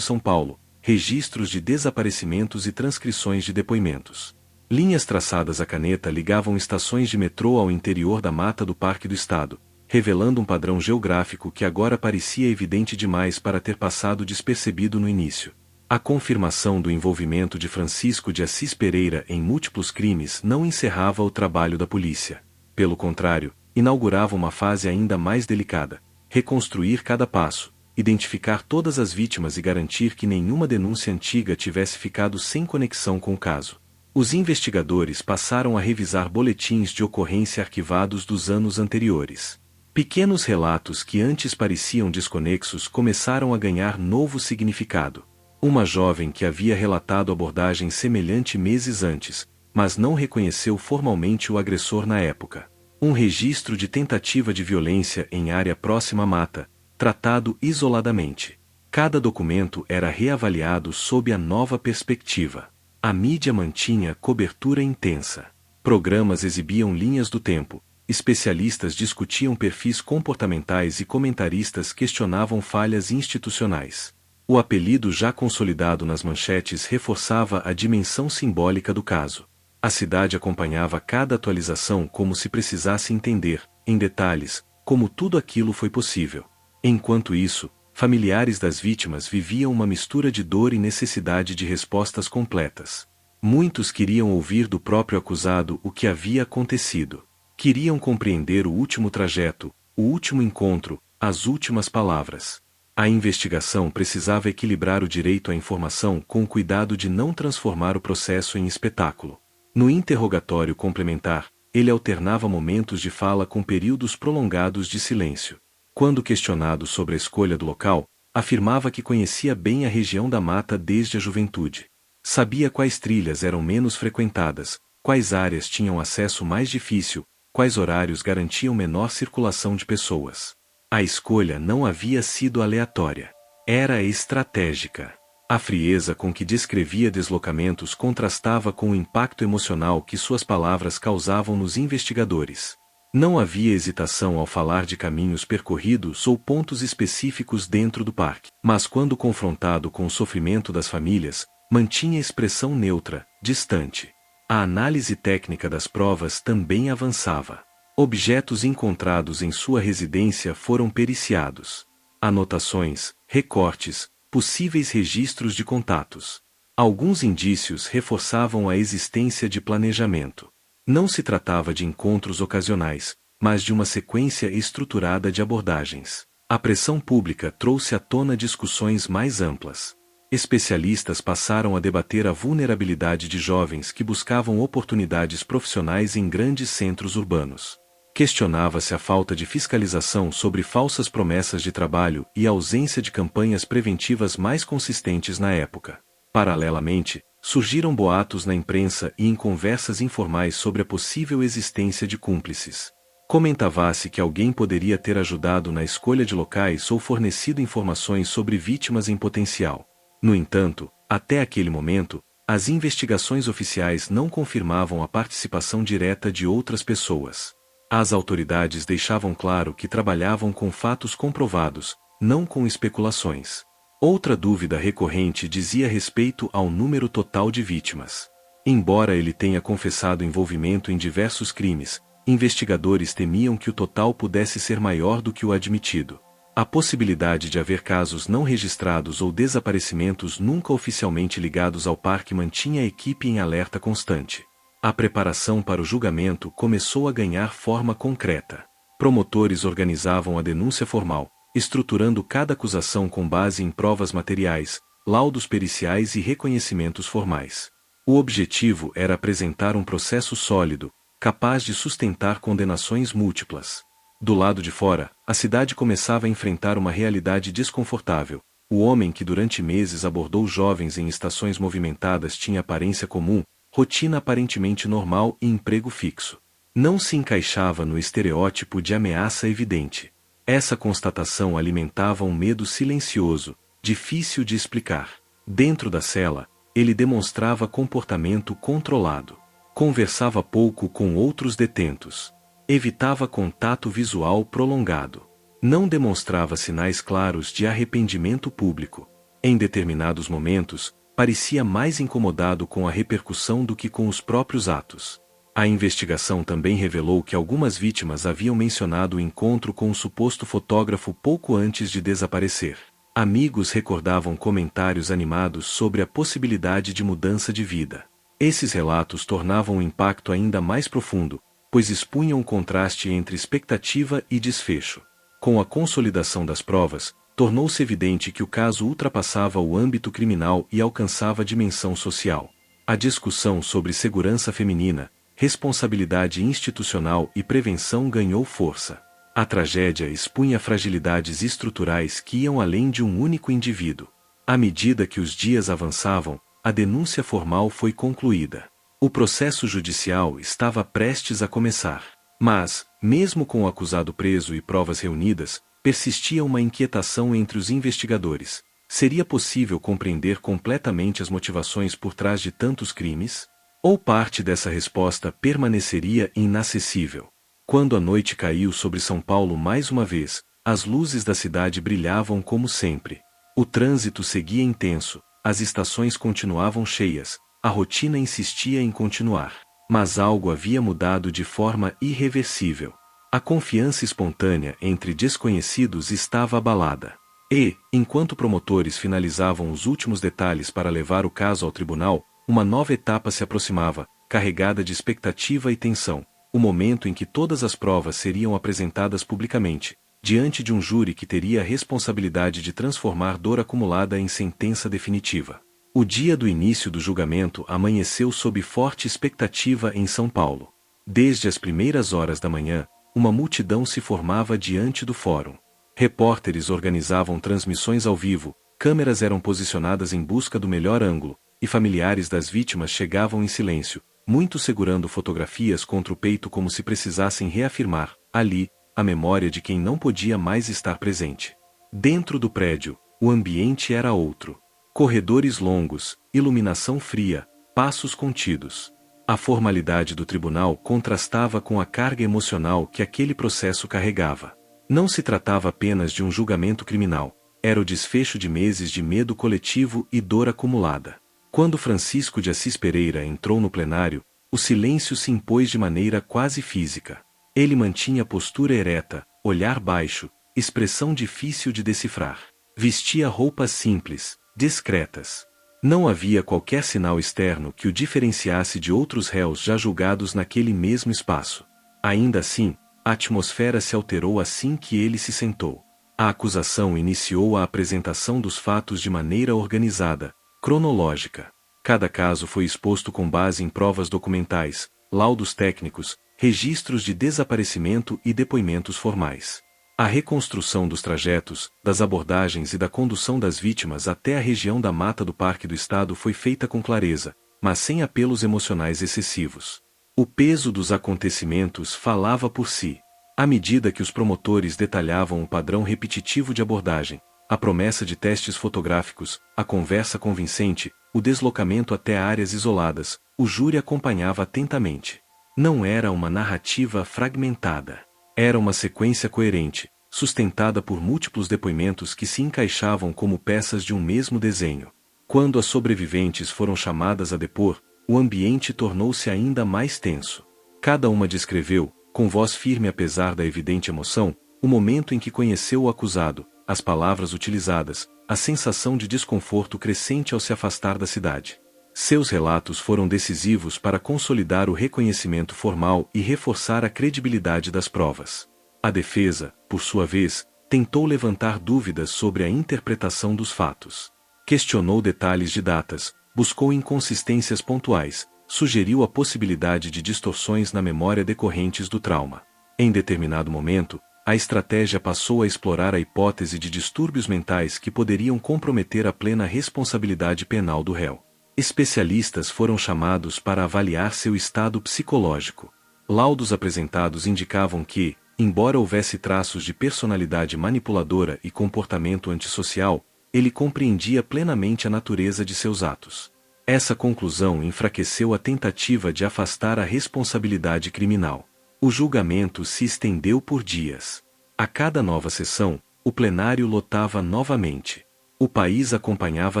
São Paulo, registros de desaparecimentos e transcrições de depoimentos. Linhas traçadas à caneta ligavam estações de metrô ao interior da mata do Parque do Estado, revelando um padrão geográfico que agora parecia evidente demais para ter passado despercebido no início. A confirmação do envolvimento de Francisco de Assis Pereira em múltiplos crimes não encerrava o trabalho da polícia. Pelo contrário, inaugurava uma fase ainda mais delicada: reconstruir cada passo, identificar todas as vítimas e garantir que nenhuma denúncia antiga tivesse ficado sem conexão com o caso. Os investigadores passaram a revisar boletins de ocorrência arquivados dos anos anteriores. Pequenos relatos que antes pareciam desconexos começaram a ganhar novo significado. Uma jovem que havia relatado abordagem semelhante meses antes, mas não reconheceu formalmente o agressor na época. Um registro de tentativa de violência em área próxima à mata, tratado isoladamente. Cada documento era reavaliado sob a nova perspectiva. A mídia mantinha cobertura intensa. Programas exibiam linhas do tempo, especialistas discutiam perfis comportamentais e comentaristas questionavam falhas institucionais. O apelido já consolidado nas manchetes reforçava a dimensão simbólica do caso. A cidade acompanhava cada atualização como se precisasse entender, em detalhes, como tudo aquilo foi possível. Enquanto isso, familiares das vítimas viviam uma mistura de dor e necessidade de respostas completas. Muitos queriam ouvir do próprio acusado o que havia acontecido. Queriam compreender o último trajeto, o último encontro, as últimas palavras. A investigação precisava equilibrar o direito à informação com o cuidado de não transformar o processo em espetáculo. No interrogatório complementar, ele alternava momentos de fala com períodos prolongados de silêncio. Quando questionado sobre a escolha do local, afirmava que conhecia bem a região da mata desde a juventude. Sabia quais trilhas eram menos frequentadas, quais áreas tinham acesso mais difícil, quais horários garantiam menor circulação de pessoas. A escolha não havia sido aleatória. Era estratégica. A frieza com que descrevia deslocamentos contrastava com o impacto emocional que suas palavras causavam nos investigadores. Não havia hesitação ao falar de caminhos percorridos ou pontos específicos dentro do parque, mas quando confrontado com o sofrimento das famílias, mantinha expressão neutra, distante. A análise técnica das provas também avançava. Objetos encontrados em sua residência foram periciados. Anotações, recortes, possíveis registros de contatos. Alguns indícios reforçavam a existência de planejamento. Não se tratava de encontros ocasionais, mas de uma sequência estruturada de abordagens. A pressão pública trouxe à tona discussões mais amplas. Especialistas passaram a debater a vulnerabilidade de jovens que buscavam oportunidades profissionais em grandes centros urbanos. Questionava-se a falta de fiscalização sobre falsas promessas de trabalho e a ausência de campanhas preventivas mais consistentes na época. Paralelamente, surgiram boatos na imprensa e em conversas informais sobre a possível existência de cúmplices. Comentava-se que alguém poderia ter ajudado na escolha de locais ou fornecido informações sobre vítimas em potencial. No entanto, até aquele momento, as investigações oficiais não confirmavam a participação direta de outras pessoas. As autoridades deixavam claro que trabalhavam com fatos comprovados, não com especulações. Outra dúvida recorrente dizia respeito ao número total de vítimas. Embora ele tenha confessado envolvimento em diversos crimes, investigadores temiam que o total pudesse ser maior do que o admitido. A possibilidade de haver casos não registrados ou desaparecimentos nunca oficialmente ligados ao parque mantinha a equipe em alerta constante. A preparação para o julgamento começou a ganhar forma concreta. Promotores organizavam a denúncia formal, estruturando cada acusação com base em provas materiais, laudos periciais e reconhecimentos formais. O objetivo era apresentar um processo sólido, capaz de sustentar condenações múltiplas. Do lado de fora, a cidade começava a enfrentar uma realidade desconfortável. O homem que durante meses abordou jovens em estações movimentadas tinha aparência comum, rotina aparentemente normal e emprego fixo. Não se encaixava no estereótipo de ameaça evidente. Essa constatação alimentava um medo silencioso, difícil de explicar. Dentro da cela, ele demonstrava comportamento controlado. Conversava pouco com outros detentos. Evitava contato visual prolongado. Não demonstrava sinais claros de arrependimento público. Em determinados momentos, parecia mais incomodado com a repercussão do que com os próprios atos. A investigação também revelou que algumas vítimas haviam mencionado o encontro com o suposto fotógrafo pouco antes de desaparecer. Amigos recordavam comentários animados sobre a possibilidade de mudança de vida. Esses relatos tornavam o impacto ainda mais profundo, pois expunham o contraste entre expectativa e desfecho. Com a consolidação das provas, tornou-se evidente que o caso ultrapassava o âmbito criminal e alcançava dimensão social. A discussão sobre segurança feminina, responsabilidade institucional e prevenção ganhou força. A tragédia expunha fragilidades estruturais que iam além de um único indivíduo. À medida que os dias avançavam, a denúncia formal foi concluída. O processo judicial estava prestes a começar. Mas, mesmo com o acusado preso e provas reunidas, persistia uma inquietação entre os investigadores. Seria possível compreender completamente as motivações por trás de tantos crimes? Ou parte dessa resposta permaneceria inacessível? Quando a noite caiu sobre São Paulo mais uma vez, as luzes da cidade brilhavam como sempre. O trânsito seguia intenso, as estações continuavam cheias, a rotina insistia em continuar. Mas algo havia mudado de forma irreversível. A confiança espontânea entre desconhecidos estava abalada. E, enquanto promotores finalizavam os últimos detalhes para levar o caso ao tribunal, uma nova etapa se aproximava, carregada de expectativa e tensão. O momento em que todas as provas seriam apresentadas publicamente, diante de um júri que teria a responsabilidade de transformar dor acumulada em sentença definitiva. O dia do início do julgamento amanheceu sob forte expectativa em São Paulo. Desde as primeiras horas da manhã, uma multidão se formava diante do fórum. Repórteres organizavam transmissões ao vivo, câmeras eram posicionadas em busca do melhor ângulo, e familiares das vítimas chegavam em silêncio, muitos segurando fotografias contra o peito como se precisassem reafirmar, ali, a memória de quem não podia mais estar presente. Dentro do prédio, o ambiente era outro. Corredores longos, iluminação fria, passos contidos. A formalidade do tribunal contrastava com a carga emocional que aquele processo carregava. Não se tratava apenas de um julgamento criminal, era o desfecho de meses de medo coletivo e dor acumulada. Quando Francisco de Assis Pereira entrou no plenário, o silêncio se impôs de maneira quase física. Ele mantinha postura ereta, olhar baixo, expressão difícil de decifrar. Vestia roupas simples, discretas. Não havia qualquer sinal externo que o diferenciasse de outros réus já julgados naquele mesmo espaço. Ainda assim, a atmosfera se alterou assim que ele se sentou. A acusação iniciou a apresentação dos fatos de maneira organizada, cronológica. Cada caso foi exposto com base em provas documentais, laudos técnicos, registros de desaparecimento e depoimentos formais. A reconstrução dos trajetos, das abordagens e da condução das vítimas até a região da mata do Parque do Estado foi feita com clareza, mas sem apelos emocionais excessivos. O peso dos acontecimentos falava por si. À medida que os promotores detalhavam o padrão repetitivo de abordagem, a promessa de testes fotográficos, a conversa convincente, o deslocamento até áreas isoladas, o júri acompanhava atentamente. Não era uma narrativa fragmentada. Era uma sequência coerente, sustentada por múltiplos depoimentos que se encaixavam como peças de um mesmo desenho. Quando as sobreviventes foram chamadas a depor, o ambiente tornou-se ainda mais tenso. Cada uma descreveu, com voz firme apesar da evidente emoção, o momento em que conheceu o acusado, as palavras utilizadas, a sensação de desconforto crescente ao se afastar da cidade. Seus relatos foram decisivos para consolidar o reconhecimento formal e reforçar a credibilidade das provas. A defesa, por sua vez, tentou levantar dúvidas sobre a interpretação dos fatos. Questionou detalhes de datas, buscou inconsistências pontuais, sugeriu a possibilidade de distorções na memória decorrentes do trauma. Em determinado momento, a estratégia passou a explorar a hipótese de distúrbios mentais que poderiam comprometer a plena responsabilidade penal do réu. Especialistas foram chamados para avaliar seu estado psicológico. Laudos apresentados indicavam que, embora houvesse traços de personalidade manipuladora e comportamento antissocial, ele compreendia plenamente a natureza de seus atos. Essa conclusão enfraqueceu a tentativa de afastar a responsabilidade criminal. O julgamento se estendeu por dias. A cada nova sessão, o plenário lotava novamente. O país acompanhava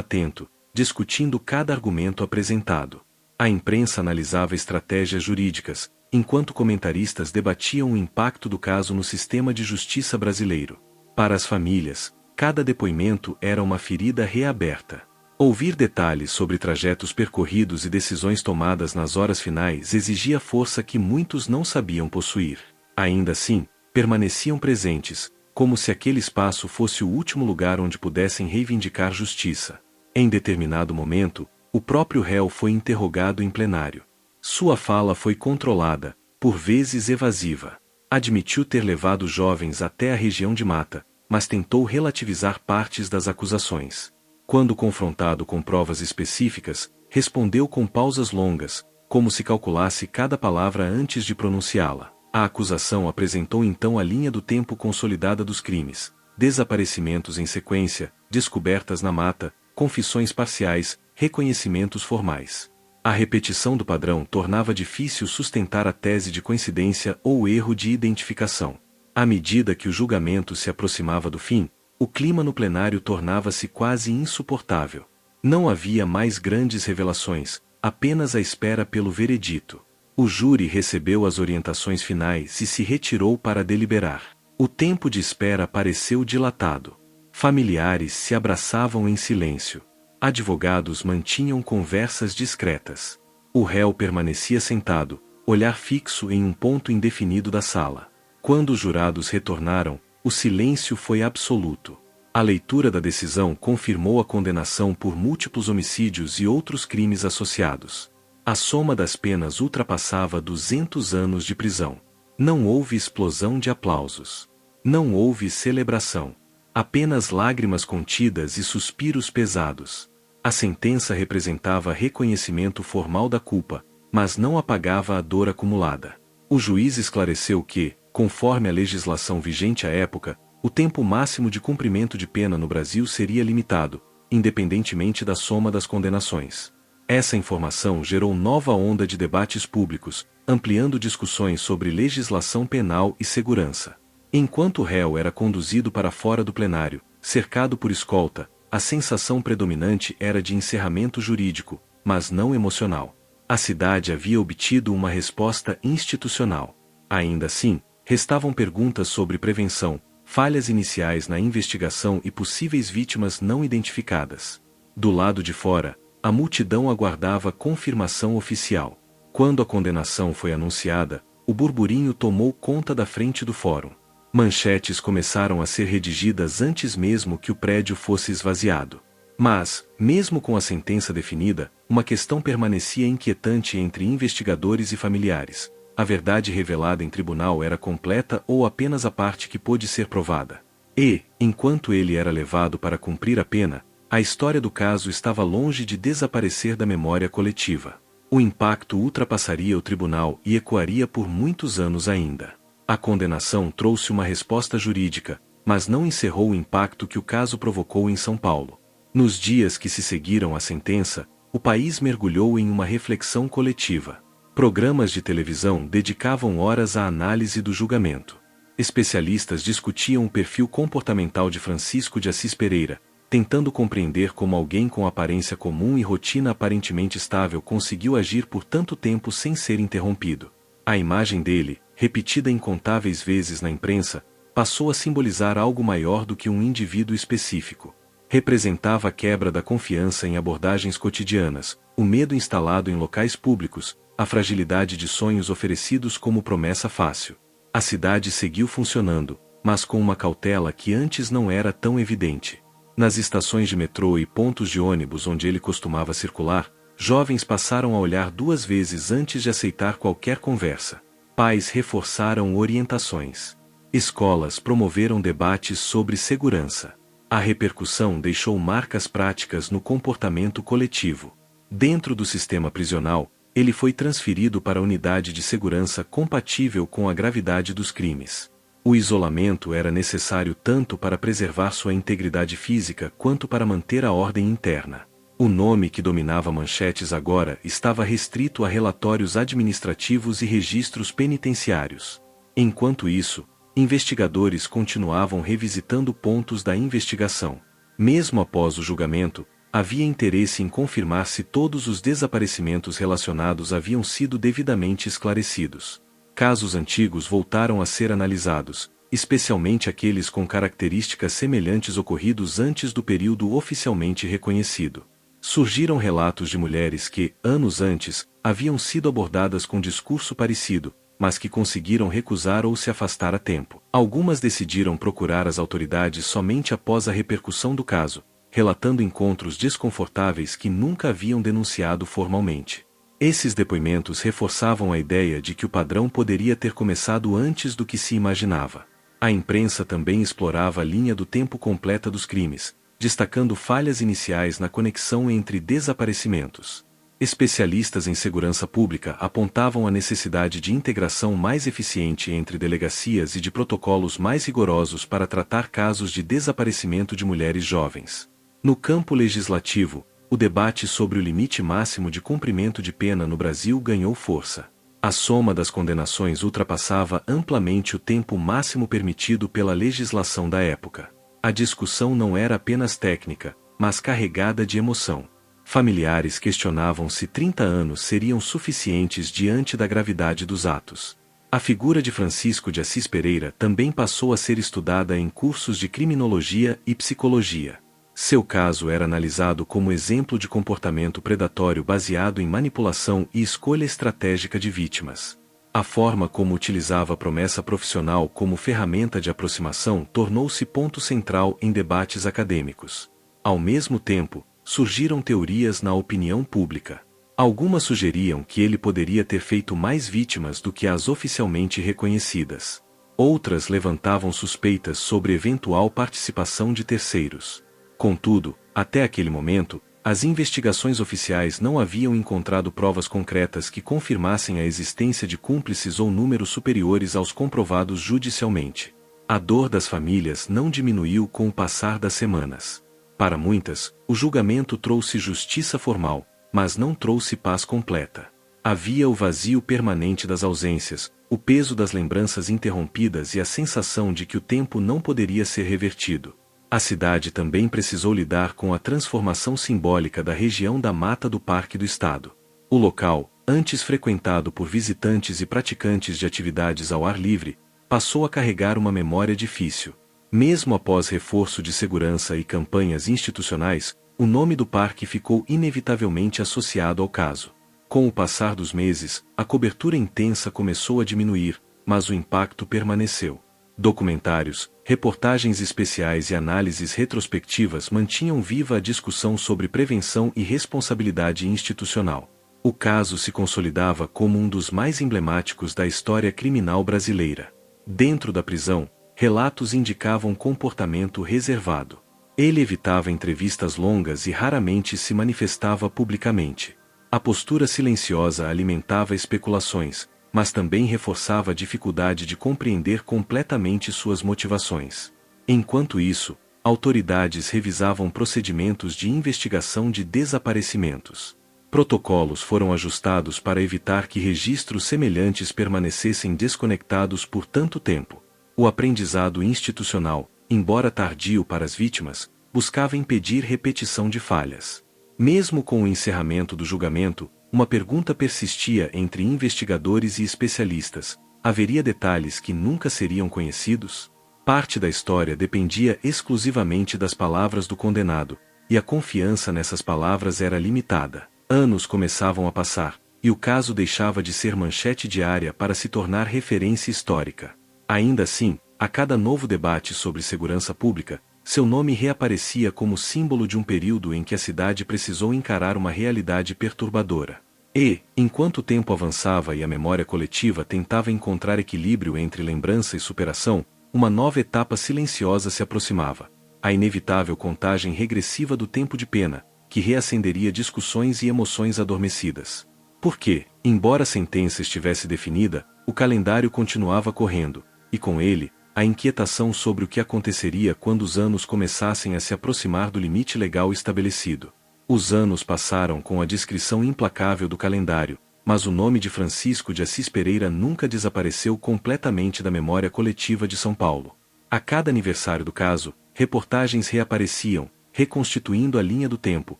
atento, discutindo cada argumento apresentado. A imprensa analisava estratégias jurídicas, enquanto comentaristas debatiam o impacto do caso no sistema de justiça brasileiro. Para as famílias, cada depoimento era uma ferida reaberta. Ouvir detalhes sobre trajetos percorridos e decisões tomadas nas horas finais exigia força que muitos não sabiam possuir. Ainda assim, permaneciam presentes, como se aquele espaço fosse o último lugar onde pudessem reivindicar justiça. Em determinado momento, o próprio réu foi interrogado em plenário. Sua fala foi controlada, por vezes evasiva. Admitiu ter levado jovens até a região de mata, mas tentou relativizar partes das acusações. Quando confrontado com provas específicas, respondeu com pausas longas, como se calculasse cada palavra antes de pronunciá-la. A acusação apresentou então a linha do tempo consolidada dos crimes: desaparecimentos em sequência, descobertas na mata, confissões parciais, reconhecimentos formais. A repetição do padrão tornava difícil sustentar a tese de coincidência ou erro de identificação. À medida que o julgamento se aproximava do fim, o clima no plenário tornava-se quase insuportável. Não havia mais grandes revelações, apenas a espera pelo veredito. O júri recebeu as orientações finais e se retirou para deliberar. O tempo de espera pareceu dilatado. Familiares se abraçavam em silêncio. Advogados mantinham conversas discretas. O réu permanecia sentado, olhar fixo em um ponto indefinido da sala. Quando os jurados retornaram, o silêncio foi absoluto. A leitura da decisão confirmou a condenação por múltiplos homicídios e outros crimes associados. A soma das penas ultrapassava 200 anos de prisão. Não houve explosão de aplausos. Não houve celebração. Apenas lágrimas contidas e suspiros pesados. A sentença representava reconhecimento formal da culpa, mas não apagava a dor acumulada. O juiz esclareceu que, conforme a legislação vigente à época, o tempo máximo de cumprimento de pena no Brasil seria limitado, independentemente da soma das condenações. Essa informação gerou nova onda de debates públicos, ampliando discussões sobre legislação penal e segurança. Enquanto o réu era conduzido para fora do plenário, cercado por escolta, a sensação predominante era de encerramento jurídico, mas não emocional. A cidade havia obtido uma resposta institucional. Ainda assim, restavam perguntas sobre prevenção, falhas iniciais na investigação e possíveis vítimas não identificadas. Do lado de fora, a multidão aguardava confirmação oficial. Quando a condenação foi anunciada, o burburinho tomou conta da frente do fórum. Manchetes começaram a ser redigidas antes mesmo que o prédio fosse esvaziado. Mas, mesmo com a sentença definida, uma questão permanecia inquietante entre investigadores e familiares. A verdade revelada em tribunal era completa ou apenas a parte que pôde ser provada? E, enquanto ele era levado para cumprir a pena, a história do caso estava longe de desaparecer da memória coletiva. O impacto ultrapassaria o tribunal e ecoaria por muitos anos ainda. A condenação trouxe uma resposta jurídica, mas não encerrou o impacto que o caso provocou em São Paulo. Nos dias que se seguiram à sentença, o país mergulhou em uma reflexão coletiva. Programas de televisão dedicavam horas à análise do julgamento. Especialistas discutiam o perfil comportamental de Francisco de Assis Pereira, tentando compreender como alguém com aparência comum e rotina aparentemente estável conseguiu agir por tanto tempo sem ser interrompido. A imagem dele, repetida incontáveis vezes na imprensa, passou a simbolizar algo maior do que um indivíduo específico. Representava a quebra da confiança em abordagens cotidianas, o medo instalado em locais públicos, a fragilidade de sonhos oferecidos como promessa fácil. A cidade seguiu funcionando, mas com uma cautela que antes não era tão evidente. Nas estações de metrô e pontos de ônibus onde ele costumava circular, jovens passaram a olhar 2 vezes antes de aceitar qualquer conversa. Pais reforçaram orientações. Escolas promoveram debates sobre segurança. A repercussão deixou marcas práticas no comportamento coletivo. Dentro do sistema prisional, ele foi transferido para a unidade de segurança compatível com a gravidade dos crimes. O isolamento era necessário tanto para preservar sua integridade física quanto para manter a ordem interna. O nome que dominava manchetes agora estava restrito a relatórios administrativos e registros penitenciários. Enquanto isso, investigadores continuavam revisitando pontos da investigação. Mesmo após o julgamento, havia interesse em confirmar se todos os desaparecimentos relacionados haviam sido devidamente esclarecidos. Casos antigos voltaram a ser analisados, especialmente aqueles com características semelhantes ocorridos antes do período oficialmente reconhecido. Surgiram relatos de mulheres que, anos antes, haviam sido abordadas com discurso parecido, mas que conseguiram recusar ou se afastar a tempo. Algumas decidiram procurar as autoridades somente após a repercussão do caso, relatando encontros desconfortáveis que nunca haviam denunciado formalmente. Esses depoimentos reforçavam a ideia de que o padrão poderia ter começado antes do que se imaginava. A imprensa também explorava a linha do tempo completa dos crimes, destacando falhas iniciais na conexão entre desaparecimentos. Especialistas em segurança pública apontavam a necessidade de integração mais eficiente entre delegacias e de protocolos mais rigorosos para tratar casos de desaparecimento de mulheres jovens. No campo legislativo, o debate sobre o limite máximo de cumprimento de pena no Brasil ganhou força. A soma das condenações ultrapassava amplamente o tempo máximo permitido pela legislação da época. A discussão não era apenas técnica, mas carregada de emoção. Familiares questionavam se 30 anos seriam suficientes diante da gravidade dos atos. A figura de Francisco de Assis Pereira também passou a ser estudada em cursos de criminologia e psicologia. Seu caso era analisado como exemplo de comportamento predatório baseado em manipulação e escolha estratégica de vítimas. A forma como utilizava a promessa profissional como ferramenta de aproximação tornou-se ponto central em debates acadêmicos. Ao mesmo tempo, surgiram teorias na opinião pública. Algumas sugeriam que ele poderia ter feito mais vítimas do que as oficialmente reconhecidas. Outras levantavam suspeitas sobre eventual participação de terceiros. Contudo, até aquele momento, as investigações oficiais não haviam encontrado provas concretas que confirmassem a existência de cúmplices ou números superiores aos comprovados judicialmente. A dor das famílias não diminuiu com o passar das semanas. Para muitas, o julgamento trouxe justiça formal, mas não trouxe paz completa. Havia o vazio permanente das ausências, o peso das lembranças interrompidas e a sensação de que o tempo não poderia ser revertido. A cidade também precisou lidar com a transformação simbólica da região da Mata do Parque do Estado. O local, antes frequentado por visitantes e praticantes de atividades ao ar livre, passou a carregar uma memória difícil. Mesmo após reforço de segurança e campanhas institucionais, o nome do parque ficou inevitavelmente associado ao caso. Com o passar dos meses, a cobertura intensa começou a diminuir, mas o impacto permaneceu. Documentários, reportagens especiais e análises retrospectivas mantinham viva a discussão sobre prevenção e responsabilidade institucional. O caso se consolidava como um dos mais emblemáticos da história criminal brasileira. Dentro da prisão, relatos indicavam comportamento reservado. Ele evitava entrevistas longas e raramente se manifestava publicamente. A postura silenciosa alimentava especulações, mas também reforçava a dificuldade de compreender completamente suas motivações. Enquanto isso, autoridades revisavam procedimentos de investigação de desaparecimentos. Protocolos foram ajustados para evitar que registros semelhantes permanecessem desconectados por tanto tempo. O aprendizado institucional, embora tardio para as vítimas, buscava impedir repetição de falhas. Mesmo com o encerramento do julgamento, uma pergunta persistia entre investigadores e especialistas: haveria detalhes que nunca seriam conhecidos? Parte da história dependia exclusivamente das palavras do condenado, e a confiança nessas palavras era limitada. Anos começavam a passar, e o caso deixava de ser manchete diária para se tornar referência histórica. Ainda assim, a cada novo debate sobre segurança pública, seu nome reaparecia como símbolo de um período em que a cidade precisou encarar uma realidade perturbadora. E, enquanto o tempo avançava e a memória coletiva tentava encontrar equilíbrio entre lembrança e superação, uma nova etapa silenciosa se aproximava: a inevitável contagem regressiva do tempo de pena, que reacenderia discussões e emoções adormecidas. Porque, embora a sentença estivesse definida, o calendário continuava correndo, e com ele, a inquietação sobre o que aconteceria quando os anos começassem a se aproximar do limite legal estabelecido. Os anos passaram com a descrição implacável do calendário, mas o nome de Francisco de Assis Pereira nunca desapareceu completamente da memória coletiva de São Paulo. A cada aniversário do caso, reportagens reapareciam, reconstituindo a linha do tempo,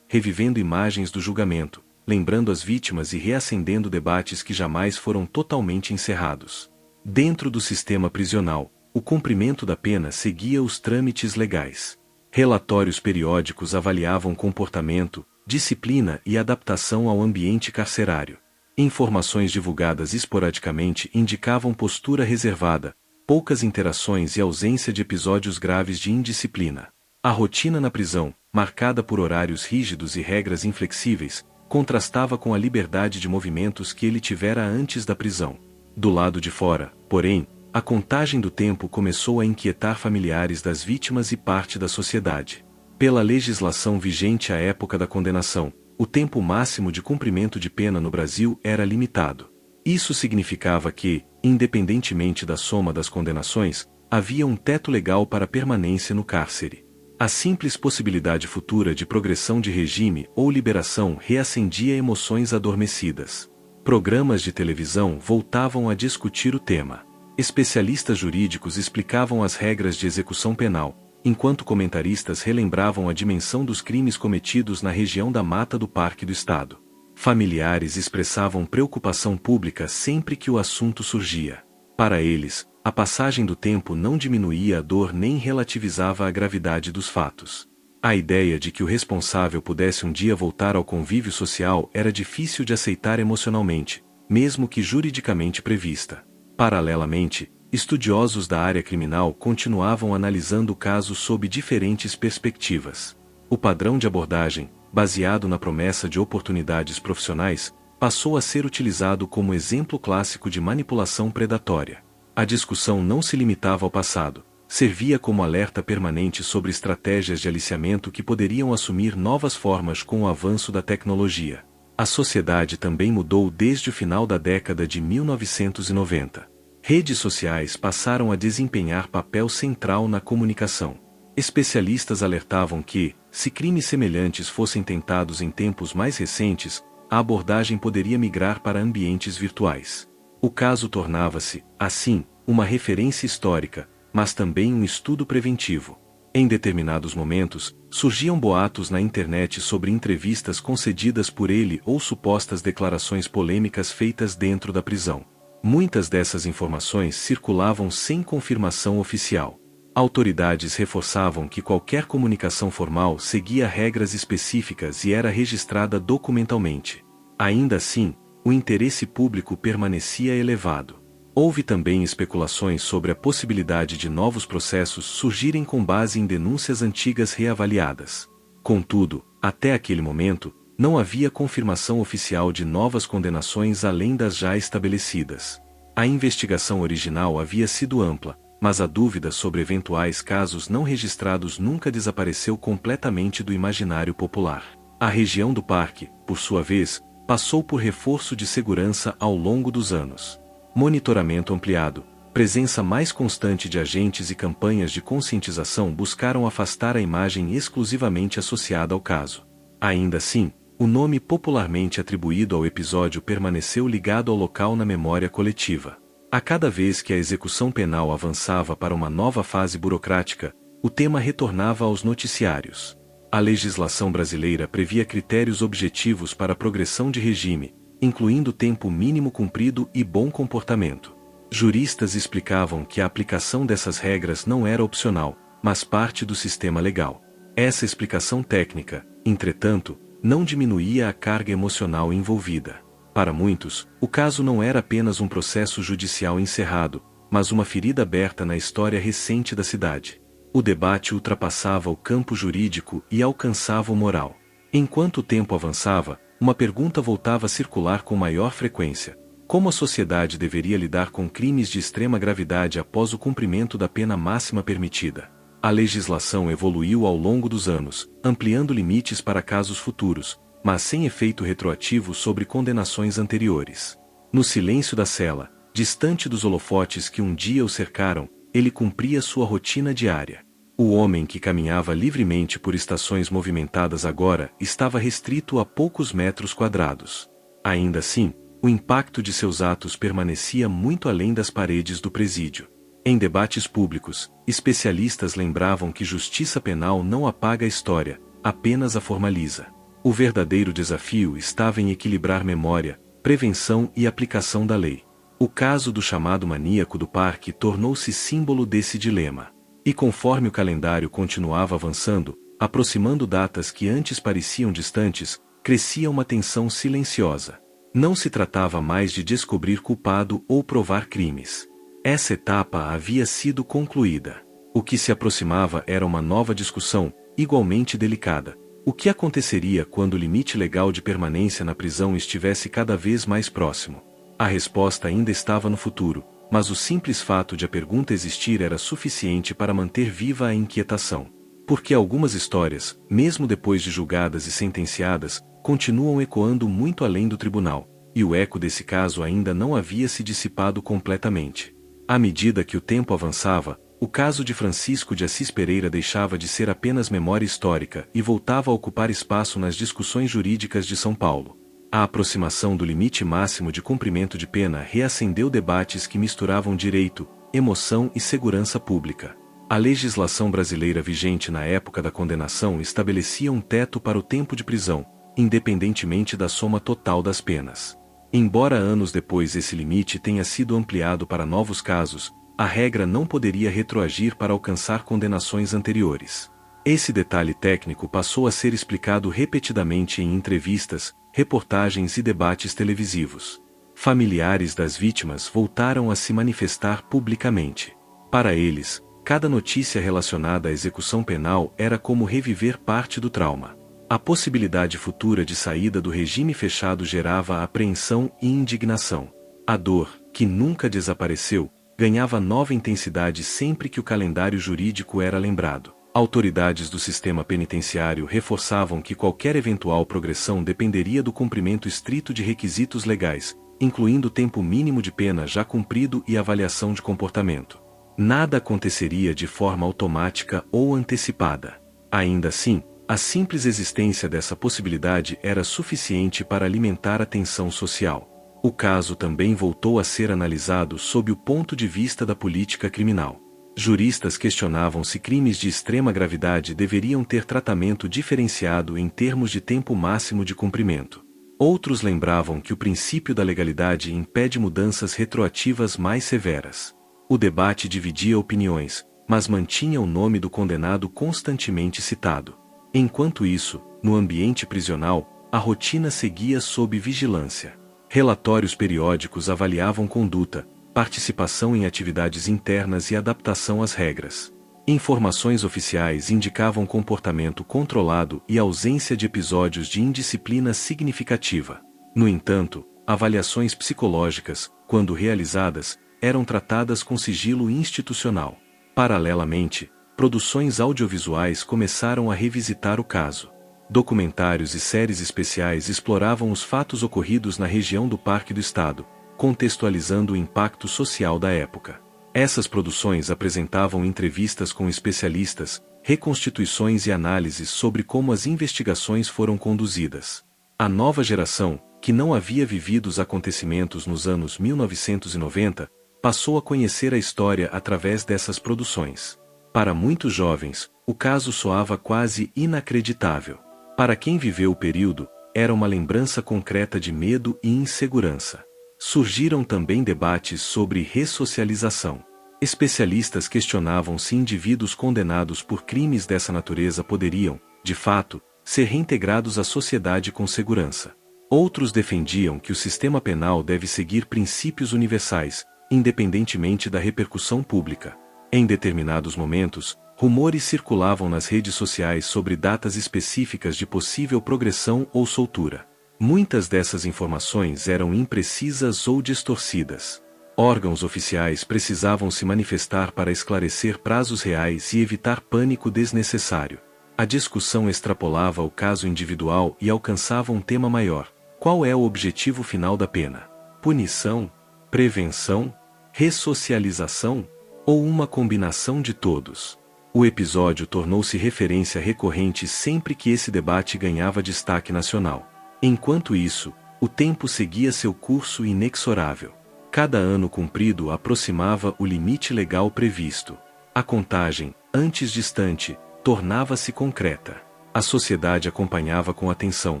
revivendo imagens do julgamento, lembrando as vítimas e reacendendo debates que jamais foram totalmente encerrados. Dentro do sistema prisional, o cumprimento da pena seguia os trâmites legais. Relatórios periódicos avaliavam comportamento, disciplina e adaptação ao ambiente carcerário. Informações divulgadas esporadicamente indicavam postura reservada, poucas interações e ausência de episódios graves de indisciplina. A rotina na prisão, marcada por horários rígidos e regras inflexíveis, contrastava com a liberdade de movimentos que ele tivera antes da prisão. Do lado de fora, porém, a contagem do tempo começou a inquietar familiares das vítimas e parte da sociedade. Pela legislação vigente à época da condenação, o tempo máximo de cumprimento de pena no Brasil era limitado. Isso significava que, independentemente da soma das condenações, havia um teto legal para permanência no cárcere. A simples possibilidade futura de progressão de regime ou liberação reacendia emoções adormecidas. Programas de televisão voltavam a discutir o tema. Especialistas jurídicos explicavam as regras de execução penal, enquanto comentaristas relembravam a dimensão dos crimes cometidos na região da Mata do Parque do Estado. Familiares expressavam preocupação pública sempre que o assunto surgia. Para eles, a passagem do tempo não diminuía a dor nem relativizava a gravidade dos fatos. A ideia de que o responsável pudesse um dia voltar ao convívio social era difícil de aceitar emocionalmente, mesmo que juridicamente prevista. Paralelamente, estudiosos da área criminal continuavam analisando o caso sob diferentes perspectivas. O padrão de abordagem, baseado na promessa de oportunidades profissionais, passou a ser utilizado como exemplo clássico de manipulação predatória. A discussão não se limitava ao passado, servia como alerta permanente sobre estratégias de aliciamento que poderiam assumir novas formas com o avanço da tecnologia. A sociedade também mudou desde o final da década de 1990. Redes sociais passaram a desempenhar papel central na comunicação. Especialistas alertavam que, se crimes semelhantes fossem tentados em tempos mais recentes, a abordagem poderia migrar para ambientes virtuais. O caso tornava-se, assim, uma referência histórica, mas também um estudo preventivo. Em determinados momentos, surgiam boatos na internet sobre entrevistas concedidas por ele ou supostas declarações polêmicas feitas dentro da prisão. Muitas dessas informações circulavam sem confirmação oficial. Autoridades reforçavam que qualquer comunicação formal seguia regras específicas e era registrada documentalmente. Ainda assim, o interesse público permanecia elevado. Houve também especulações sobre a possibilidade de novos processos surgirem com base em denúncias antigas reavaliadas. Contudo, até aquele momento, não havia confirmação oficial de novas condenações além das já estabelecidas. A investigação original havia sido ampla, mas a dúvida sobre eventuais casos não registrados nunca desapareceu completamente do imaginário popular. A região do parque, por sua vez, passou por reforço de segurança ao longo dos anos. Monitoramento ampliado, presença mais constante de agentes e campanhas de conscientização buscaram afastar a imagem exclusivamente associada ao caso. Ainda assim, o nome popularmente atribuído ao episódio permaneceu ligado ao local na memória coletiva. A cada vez que a execução penal avançava para uma nova fase burocrática, o tema retornava aos noticiários. A legislação brasileira previa critérios objetivos para a progressão de regime, incluindo tempo mínimo cumprido e bom comportamento. Juristas explicavam que a aplicação dessas regras não era opcional, mas parte do sistema legal. Essa explicação técnica, entretanto, não diminuía a carga emocional envolvida. Para muitos, o caso não era apenas um processo judicial encerrado, mas uma ferida aberta na história recente da cidade. O debate ultrapassava o campo jurídico e alcançava o moral. Enquanto o tempo avançava, uma pergunta voltava a circular com maior frequência: como a sociedade deveria lidar com crimes de extrema gravidade após o cumprimento da pena máxima permitida? A legislação evoluiu ao longo dos anos, ampliando limites para casos futuros, mas sem efeito retroativo sobre condenações anteriores. No silêncio da cela, distante dos holofotes que um dia o cercaram, ele cumpria sua rotina diária. O homem que caminhava livremente por estações movimentadas agora estava restrito a poucos metros quadrados. Ainda assim, o impacto de seus atos permanecia muito além das paredes do presídio. Em debates públicos, especialistas lembravam que justiça penal não apaga a história, apenas a formaliza. O verdadeiro desafio estava em equilibrar memória, prevenção e aplicação da lei. O caso do chamado maníaco do parque tornou-se símbolo desse dilema. E conforme o calendário continuava avançando, aproximando datas que antes pareciam distantes, crescia uma tensão silenciosa. Não se tratava mais de descobrir culpado ou provar crimes. Essa etapa havia sido concluída. O que se aproximava era uma nova discussão, igualmente delicada. O que aconteceria quando o limite legal de permanência na prisão estivesse cada vez mais próximo? A resposta ainda estava no futuro, mas o simples fato de a pergunta existir era suficiente para manter viva a inquietação. Porque algumas histórias, mesmo depois de julgadas e sentenciadas, continuam ecoando muito além do tribunal, e o eco desse caso ainda não havia se dissipado completamente. À medida que o tempo avançava, o caso de Francisco de Assis Pereira deixava de ser apenas memória histórica e voltava a ocupar espaço nas discussões jurídicas de São Paulo. A aproximação do limite máximo de cumprimento de pena reacendeu debates que misturavam direito, emoção e segurança pública. A legislação brasileira vigente na época da condenação estabelecia um teto para o tempo de prisão, independentemente da soma total das penas. Embora anos depois esse limite tenha sido ampliado para novos casos, a regra não poderia retroagir para alcançar condenações anteriores. Esse detalhe técnico passou a ser explicado repetidamente em entrevistas, reportagens e debates televisivos. Familiares das vítimas voltaram a se manifestar publicamente. Para eles, cada notícia relacionada à execução penal era como reviver parte do trauma. A possibilidade futura de saída do regime fechado gerava apreensão e indignação. A dor, que nunca desapareceu, ganhava nova intensidade sempre que o calendário jurídico era lembrado. Autoridades do sistema penitenciário reforçavam que qualquer eventual progressão dependeria do cumprimento estrito de requisitos legais, incluindo o tempo mínimo de pena já cumprido e avaliação de comportamento. Nada aconteceria de forma automática ou antecipada. Ainda assim, a simples existência dessa possibilidade era suficiente para alimentar a tensão social. O caso também voltou a ser analisado sob o ponto de vista da política criminal. Juristas questionavam se crimes de extrema gravidade deveriam ter tratamento diferenciado em termos de tempo máximo de cumprimento. Outros lembravam que o princípio da legalidade impede mudanças retroativas mais severas. O debate dividia opiniões, mas mantinha o nome do condenado constantemente citado. Enquanto isso, no ambiente prisional, a rotina seguia sob vigilância. Relatórios periódicos avaliavam conduta, participação em atividades internas e adaptação às regras. Informações oficiais indicavam comportamento controlado e ausência de episódios de indisciplina significativa. No entanto, avaliações psicológicas, quando realizadas, eram tratadas com sigilo institucional. Paralelamente, produções audiovisuais começaram a revisitar o caso. Documentários e séries especiais exploravam os fatos ocorridos na região do Parque do Estado, contextualizando o impacto social da época. Essas produções apresentavam entrevistas com especialistas, reconstituições e análises sobre como as investigações foram conduzidas. A nova geração, que não havia vivido os acontecimentos nos anos 1990, passou a conhecer a história através dessas produções. Para muitos jovens, o caso soava quase inacreditável. Para quem viveu o período, era uma lembrança concreta de medo e insegurança. Surgiram também debates sobre ressocialização. Especialistas questionavam se indivíduos condenados por crimes dessa natureza poderiam, de fato, ser reintegrados à sociedade com segurança. Outros defendiam que o sistema penal deve seguir princípios universais, independentemente da repercussão pública. Em determinados momentos, rumores circulavam nas redes sociais sobre datas específicas de possível progressão ou soltura. Muitas dessas informações eram imprecisas ou distorcidas. Órgãos oficiais precisavam se manifestar para esclarecer prazos reais e evitar pânico desnecessário. A discussão extrapolava o caso individual e alcançava um tema maior. Qual é o objetivo final da pena? Punição? Prevenção? Ressocialização? Ou uma combinação de todos? O episódio tornou-se referência recorrente sempre que esse debate ganhava destaque nacional. Enquanto isso, o tempo seguia seu curso inexorável. Cada ano cumprido aproximava o limite legal previsto. A contagem, antes distante, tornava-se concreta. A sociedade acompanhava com atenção,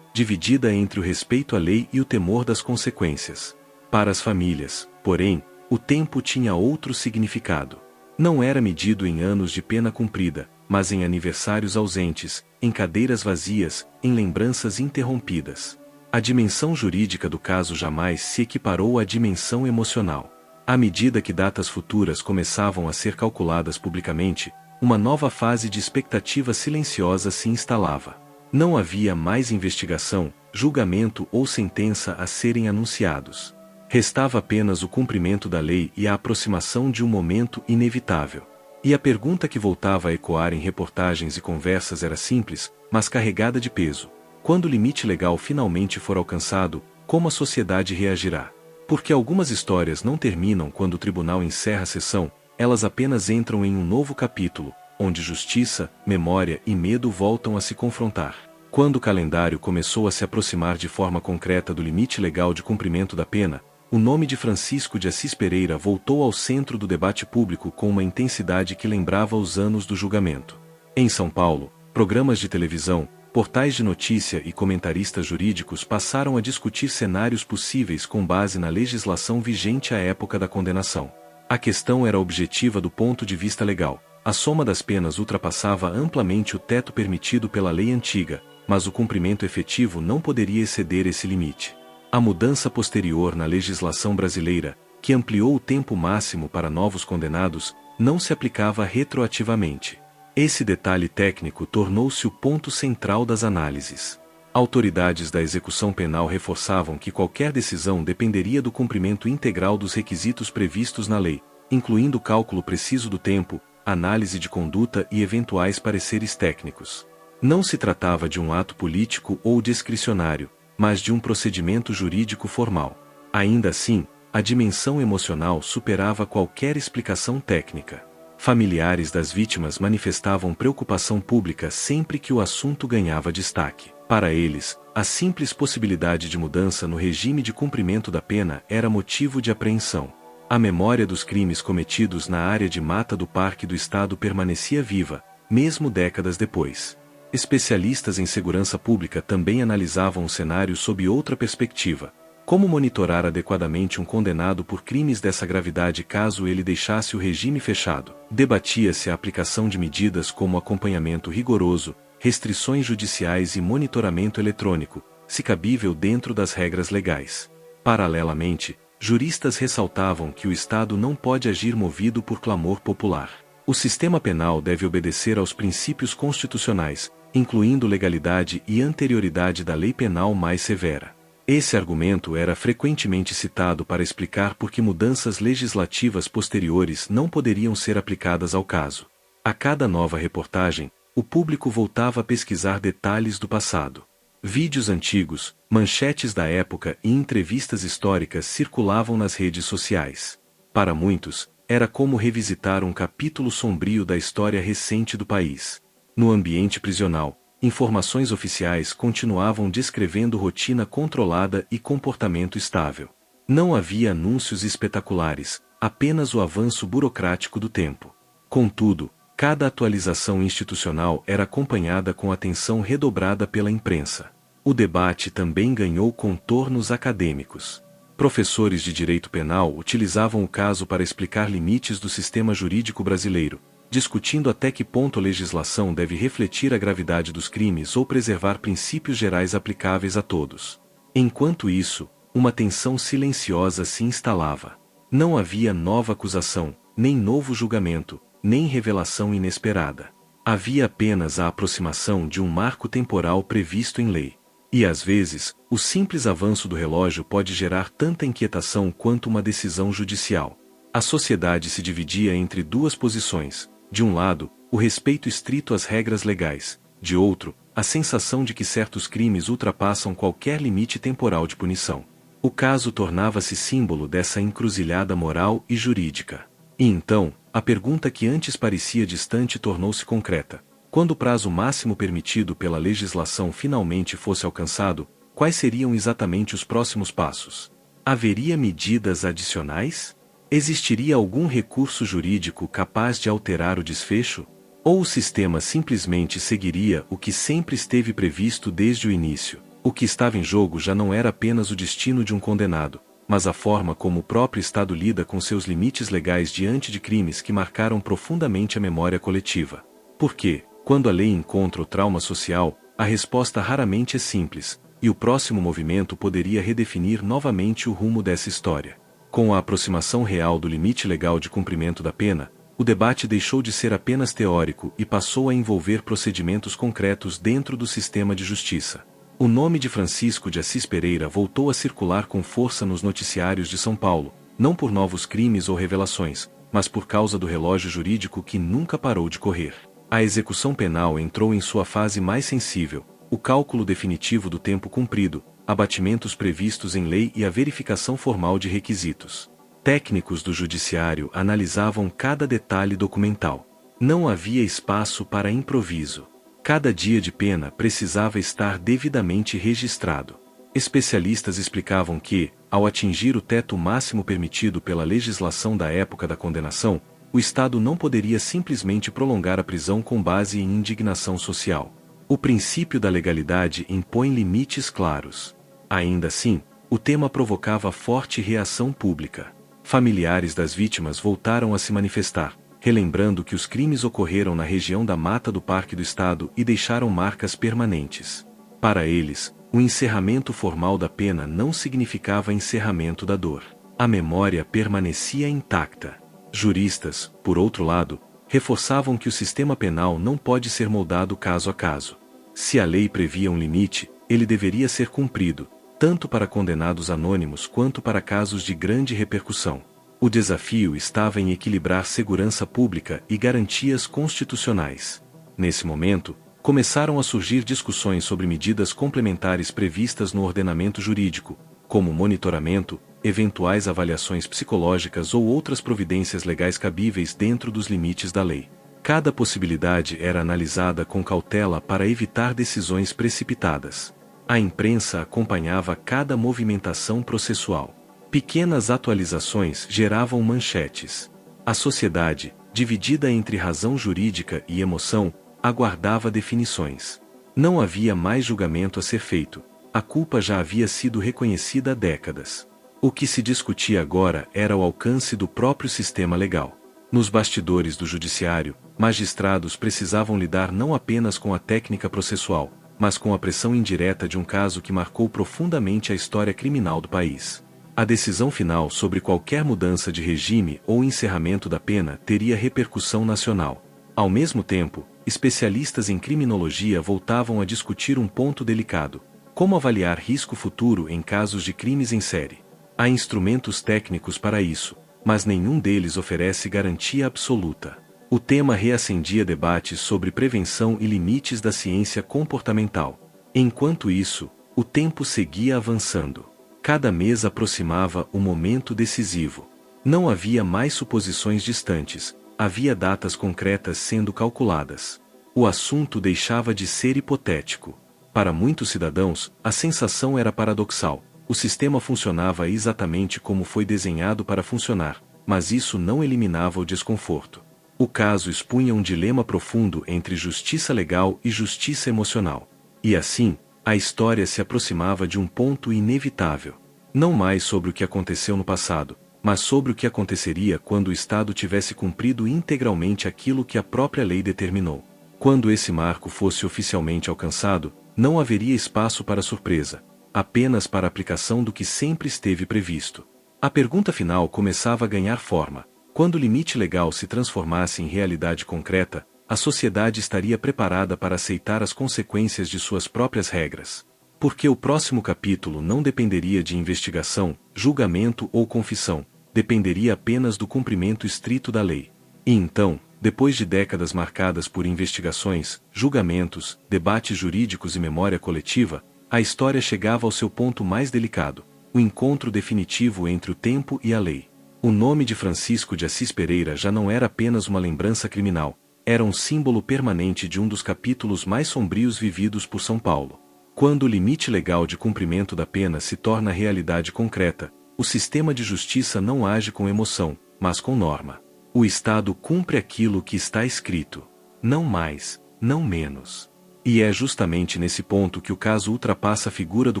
dividida entre o respeito à lei e o temor das consequências. Para as famílias, porém, o tempo tinha outro significado. Não era medido em anos de pena cumprida, mas em aniversários ausentes, em cadeiras vazias, em lembranças interrompidas. A dimensão jurídica do caso jamais se equiparou à dimensão emocional. À medida que datas futuras começavam a ser calculadas publicamente, uma nova fase de expectativa silenciosa se instalava. Não havia mais investigação, julgamento ou sentença a serem anunciados. Restava apenas o cumprimento da lei e a aproximação de um momento inevitável. E a pergunta que voltava a ecoar em reportagens e conversas era simples, mas carregada de peso. Quando o limite legal finalmente for alcançado, como a sociedade reagirá? Porque algumas histórias não terminam quando o tribunal encerra a sessão, elas apenas entram em um novo capítulo, onde justiça, memória e medo voltam a se confrontar. Quando o calendário começou a se aproximar de forma concreta do limite legal de cumprimento da pena, o nome de Francisco de Assis Pereira voltou ao centro do debate público com uma intensidade que lembrava os anos do julgamento. Em São Paulo, programas de televisão, portais de notícia e comentaristas jurídicos passaram a discutir cenários possíveis com base na legislação vigente à época da condenação. A questão era objetiva do ponto de vista legal. A soma das penas ultrapassava amplamente o teto permitido pela lei antiga, mas o cumprimento efetivo não poderia exceder esse limite. A mudança posterior na legislação brasileira, que ampliou o tempo máximo para novos condenados, não se aplicava retroativamente. Esse detalhe técnico tornou-se o ponto central das análises. Autoridades da execução penal reforçavam que qualquer decisão dependeria do cumprimento integral dos requisitos previstos na lei, incluindo o cálculo preciso do tempo, análise de conduta e eventuais pareceres técnicos. Não se tratava de um ato político ou discricionário, mas de um procedimento jurídico formal. Ainda assim, a dimensão emocional superava qualquer explicação técnica. Familiares das vítimas manifestavam preocupação pública sempre que o assunto ganhava destaque. Para eles, a simples possibilidade de mudança no regime de cumprimento da pena era motivo de apreensão. A memória dos crimes cometidos na área de mata do Parque do Estado permanecia viva, mesmo décadas depois. Especialistas em segurança pública também analisavam o cenário sob outra perspectiva. Como monitorar adequadamente um condenado por crimes dessa gravidade caso ele deixasse o regime fechado? Debatia-se a aplicação de medidas como acompanhamento rigoroso, restrições judiciais e monitoramento eletrônico, se cabível dentro das regras legais. Paralelamente, juristas ressaltavam que o Estado não pode agir movido por clamor popular. O sistema penal deve obedecer aos princípios constitucionais, incluindo legalidade e anterioridade da lei penal mais severa. Esse argumento era frequentemente citado para explicar por que mudanças legislativas posteriores não poderiam ser aplicadas ao caso. A cada nova reportagem, o público voltava a pesquisar detalhes do passado. Vídeos antigos, manchetes da época e entrevistas históricas circulavam nas redes sociais. Para muitos, era como revisitar um capítulo sombrio da história recente do país. No ambiente prisional, informações oficiais continuavam descrevendo rotina controlada e comportamento estável. Não havia anúncios espetaculares, apenas o avanço burocrático do tempo. Contudo, cada atualização institucional era acompanhada com atenção redobrada pela imprensa. O debate também ganhou contornos acadêmicos. Professores de direito penal utilizavam o caso para explicar limites do sistema jurídico brasileiro, discutindo até que ponto a legislação deve refletir a gravidade dos crimes ou preservar princípios gerais aplicáveis a todos. Enquanto isso, uma tensão silenciosa se instalava. Não havia nova acusação, nem novo julgamento, nem revelação inesperada. Havia apenas a aproximação de um marco temporal previsto em lei. E às vezes, o simples avanço do relógio pode gerar tanta inquietação quanto uma decisão judicial. A sociedade se dividia entre duas posições. De um lado, o respeito estrito às regras legais, de outro, a sensação de que certos crimes ultrapassam qualquer limite temporal de punição. O caso tornava-se símbolo dessa encruzilhada moral e jurídica. E então, a pergunta que antes parecia distante tornou-se concreta. Quando o prazo máximo permitido pela legislação finalmente fosse alcançado, quais seriam exatamente os próximos passos? Haveria medidas adicionais? Existiria algum recurso jurídico capaz de alterar o desfecho? Ou o sistema simplesmente seguiria o que sempre esteve previsto desde o início? O que estava em jogo já não era apenas o destino de um condenado, mas a forma como o próprio Estado lida com seus limites legais diante de crimes que marcaram profundamente a memória coletiva. Porque, quando a lei encontra o trauma social, a resposta raramente é simples, e o próximo movimento poderia redefinir novamente o rumo dessa história. Com a aproximação real do limite legal de cumprimento da pena, o debate deixou de ser apenas teórico e passou a envolver procedimentos concretos dentro do sistema de justiça. O nome de Francisco de Assis Pereira voltou a circular com força nos noticiários de São Paulo, não por novos crimes ou revelações, mas por causa do relógio jurídico que nunca parou de correr. A execução penal entrou em sua fase mais sensível, o cálculo definitivo do tempo cumprido, abatimentos previstos em lei e a verificação formal de requisitos. Técnicos do judiciário analisavam cada detalhe documental. Não havia espaço para improviso. Cada dia de pena precisava estar devidamente registrado. Especialistas explicavam que, ao atingir o teto máximo permitido pela legislação da época da condenação, o Estado não poderia simplesmente prolongar a prisão com base em indignação social. O princípio da legalidade impõe limites claros. Ainda assim, o tema provocava forte reação pública. Familiares das vítimas voltaram a se manifestar, relembrando que os crimes ocorreram na região da Mata do Parque do Estado e deixaram marcas permanentes. Para eles, o encerramento formal da pena não significava encerramento da dor. A memória permanecia intacta. Juristas, por outro lado, reforçavam que o sistema penal não pode ser moldado caso a caso. Se a lei previa um limite, ele deveria ser cumprido, tanto para condenados anônimos quanto para casos de grande repercussão. O desafio estava em equilibrar segurança pública e garantias constitucionais. Nesse momento, começaram a surgir discussões sobre medidas complementares previstas no ordenamento jurídico, como monitoramento, eventuais avaliações psicológicas ou outras providências legais cabíveis dentro dos limites da lei. Cada possibilidade era analisada com cautela para evitar decisões precipitadas. A imprensa acompanhava cada movimentação processual. Pequenas atualizações geravam manchetes. A sociedade, dividida entre razão jurídica e emoção, aguardava definições. Não havia mais julgamento a ser feito. A culpa já havia sido reconhecida há décadas. O que se discutia agora era o alcance do próprio sistema legal. Nos bastidores do judiciário, magistrados precisavam lidar não apenas com a técnica processual, mas com a pressão indireta de um caso que marcou profundamente a história criminal do país. A decisão final sobre qualquer mudança de regime ou encerramento da pena teria repercussão nacional. Ao mesmo tempo, especialistas em criminologia voltavam a discutir um ponto delicado: como avaliar risco futuro em casos de crimes em série. Há instrumentos técnicos para isso, mas nenhum deles oferece garantia absoluta. O tema reacendia debates sobre prevenção e limites da ciência comportamental. Enquanto isso, o tempo seguia avançando. Cada mês aproximava o momento decisivo. Não havia mais suposições distantes, havia datas concretas sendo calculadas. O assunto deixava de ser hipotético. Para muitos cidadãos, a sensação era paradoxal. O sistema funcionava exatamente como foi desenhado para funcionar, mas isso não eliminava o desconforto. O caso expunha um dilema profundo entre justiça legal e justiça emocional. E assim, a história se aproximava de um ponto inevitável. Não mais sobre o que aconteceu no passado, mas sobre o que aconteceria quando o Estado tivesse cumprido integralmente aquilo que a própria lei determinou. Quando esse marco fosse oficialmente alcançado, não haveria espaço para surpresa, apenas para a aplicação do que sempre esteve previsto. A pergunta final começava a ganhar forma. Quando o limite legal se transformasse em realidade concreta, a sociedade estaria preparada para aceitar as consequências de suas próprias regras. Porque o próximo capítulo não dependeria de investigação, julgamento ou confissão, dependeria apenas do cumprimento estrito da lei. E então, depois de décadas marcadas por investigações, julgamentos, debates jurídicos e memória coletiva, a história chegava ao seu ponto mais delicado: o encontro definitivo entre o tempo e a lei. O nome de Francisco de Assis Pereira já não era apenas uma lembrança criminal, era um símbolo permanente de um dos capítulos mais sombrios vividos por São Paulo. Quando o limite legal de cumprimento da pena se torna realidade concreta, o sistema de justiça não age com emoção, mas com norma. O Estado cumpre aquilo que está escrito. Não mais, não menos. E é justamente nesse ponto que o caso ultrapassa a figura do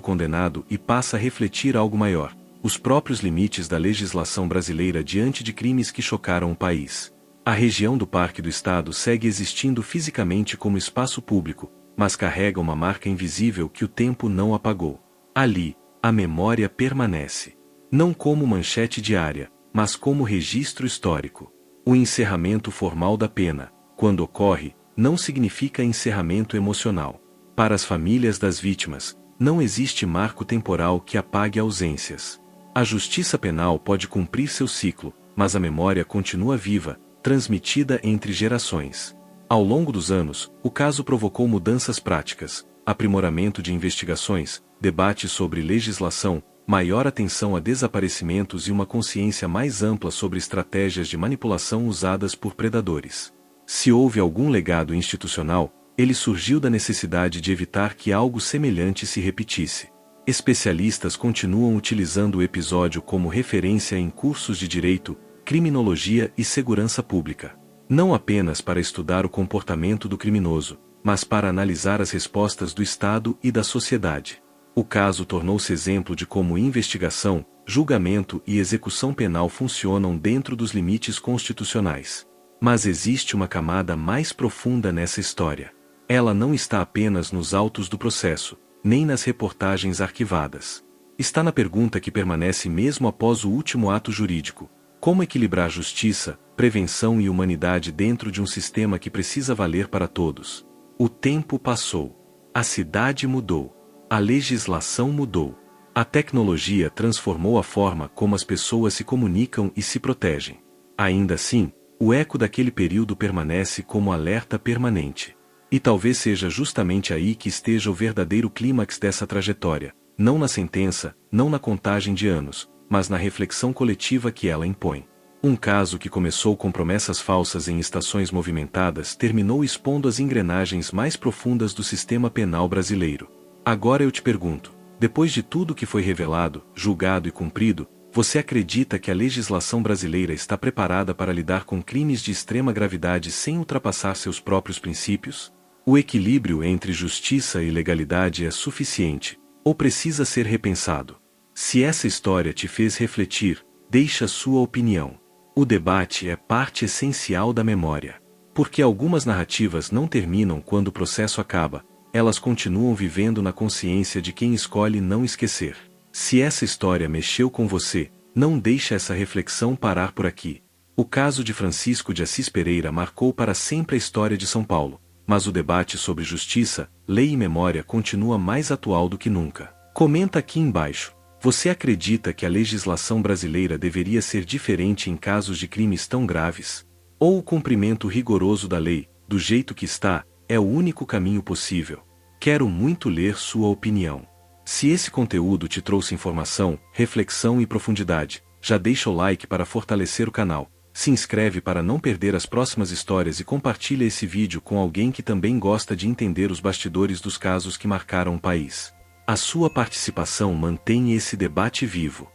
condenado e passa a refletir algo maior: os próprios limites da legislação brasileira diante de crimes que chocaram o país. A região do Parque do Estado segue existindo fisicamente como espaço público, mas carrega uma marca invisível que o tempo não apagou. Ali, a memória permanece. Não como manchete diária, mas como registro histórico. O encerramento formal da pena, quando ocorre, não significa encerramento emocional. Para as famílias das vítimas, não existe marco temporal que apague ausências. A justiça penal pode cumprir seu ciclo, mas a memória continua viva, transmitida entre gerações. Ao longo dos anos, o caso provocou mudanças práticas, aprimoramento de investigações, debate sobre legislação, maior atenção a desaparecimentos e uma consciência mais ampla sobre estratégias de manipulação usadas por predadores. Se houve algum legado institucional, ele surgiu da necessidade de evitar que algo semelhante se repetisse. Especialistas continuam utilizando o episódio como referência em cursos de direito, criminologia e segurança pública. Não apenas para estudar o comportamento do criminoso, mas para analisar as respostas do Estado e da sociedade. O caso tornou-se exemplo de como investigação, julgamento e execução penal funcionam dentro dos limites constitucionais. Mas existe uma camada mais profunda nessa história. Ela não está apenas nos autos do processo, nem nas reportagens arquivadas. Está na pergunta que permanece mesmo após o último ato jurídico: como equilibrar justiça, prevenção e humanidade dentro de um sistema que precisa valer para todos? O tempo passou. A cidade mudou. A legislação mudou. A tecnologia transformou a forma como as pessoas se comunicam e se protegem. Ainda assim, o eco daquele período permanece como alerta permanente. E talvez seja justamente aí que esteja o verdadeiro clímax dessa trajetória, não na sentença, não na contagem de anos, mas na reflexão coletiva que ela impõe. Um caso que começou com promessas falsas em estações movimentadas terminou expondo as engrenagens mais profundas do sistema penal brasileiro. Agora eu te pergunto, depois de tudo que foi revelado, julgado e cumprido, você acredita que a legislação brasileira está preparada para lidar com crimes de extrema gravidade sem ultrapassar seus próprios princípios? O equilíbrio entre justiça e legalidade é suficiente, ou precisa ser repensado? Se essa história te fez refletir, deixe a sua opinião. O debate é parte essencial da memória. Porque algumas narrativas não terminam quando o processo acaba, elas continuam vivendo na consciência de quem escolhe não esquecer. Se essa história mexeu com você, não deixe essa reflexão parar por aqui. O caso de Francisco de Assis Pereira marcou para sempre a história de São Paulo, mas o debate sobre justiça, lei e memória continua mais atual do que nunca. Comenta aqui embaixo. Você acredita que a legislação brasileira deveria ser diferente em casos de crimes tão graves? Ou o cumprimento rigoroso da lei, do jeito que está, é o único caminho possível? Quero muito ler sua opinião. Se esse conteúdo te trouxe informação, reflexão e profundidade, já deixa o like para fortalecer o canal, se inscreve para não perder as próximas histórias e compartilha esse vídeo com alguém que também gosta de entender os bastidores dos casos que marcaram o país. A sua participação mantém esse debate vivo.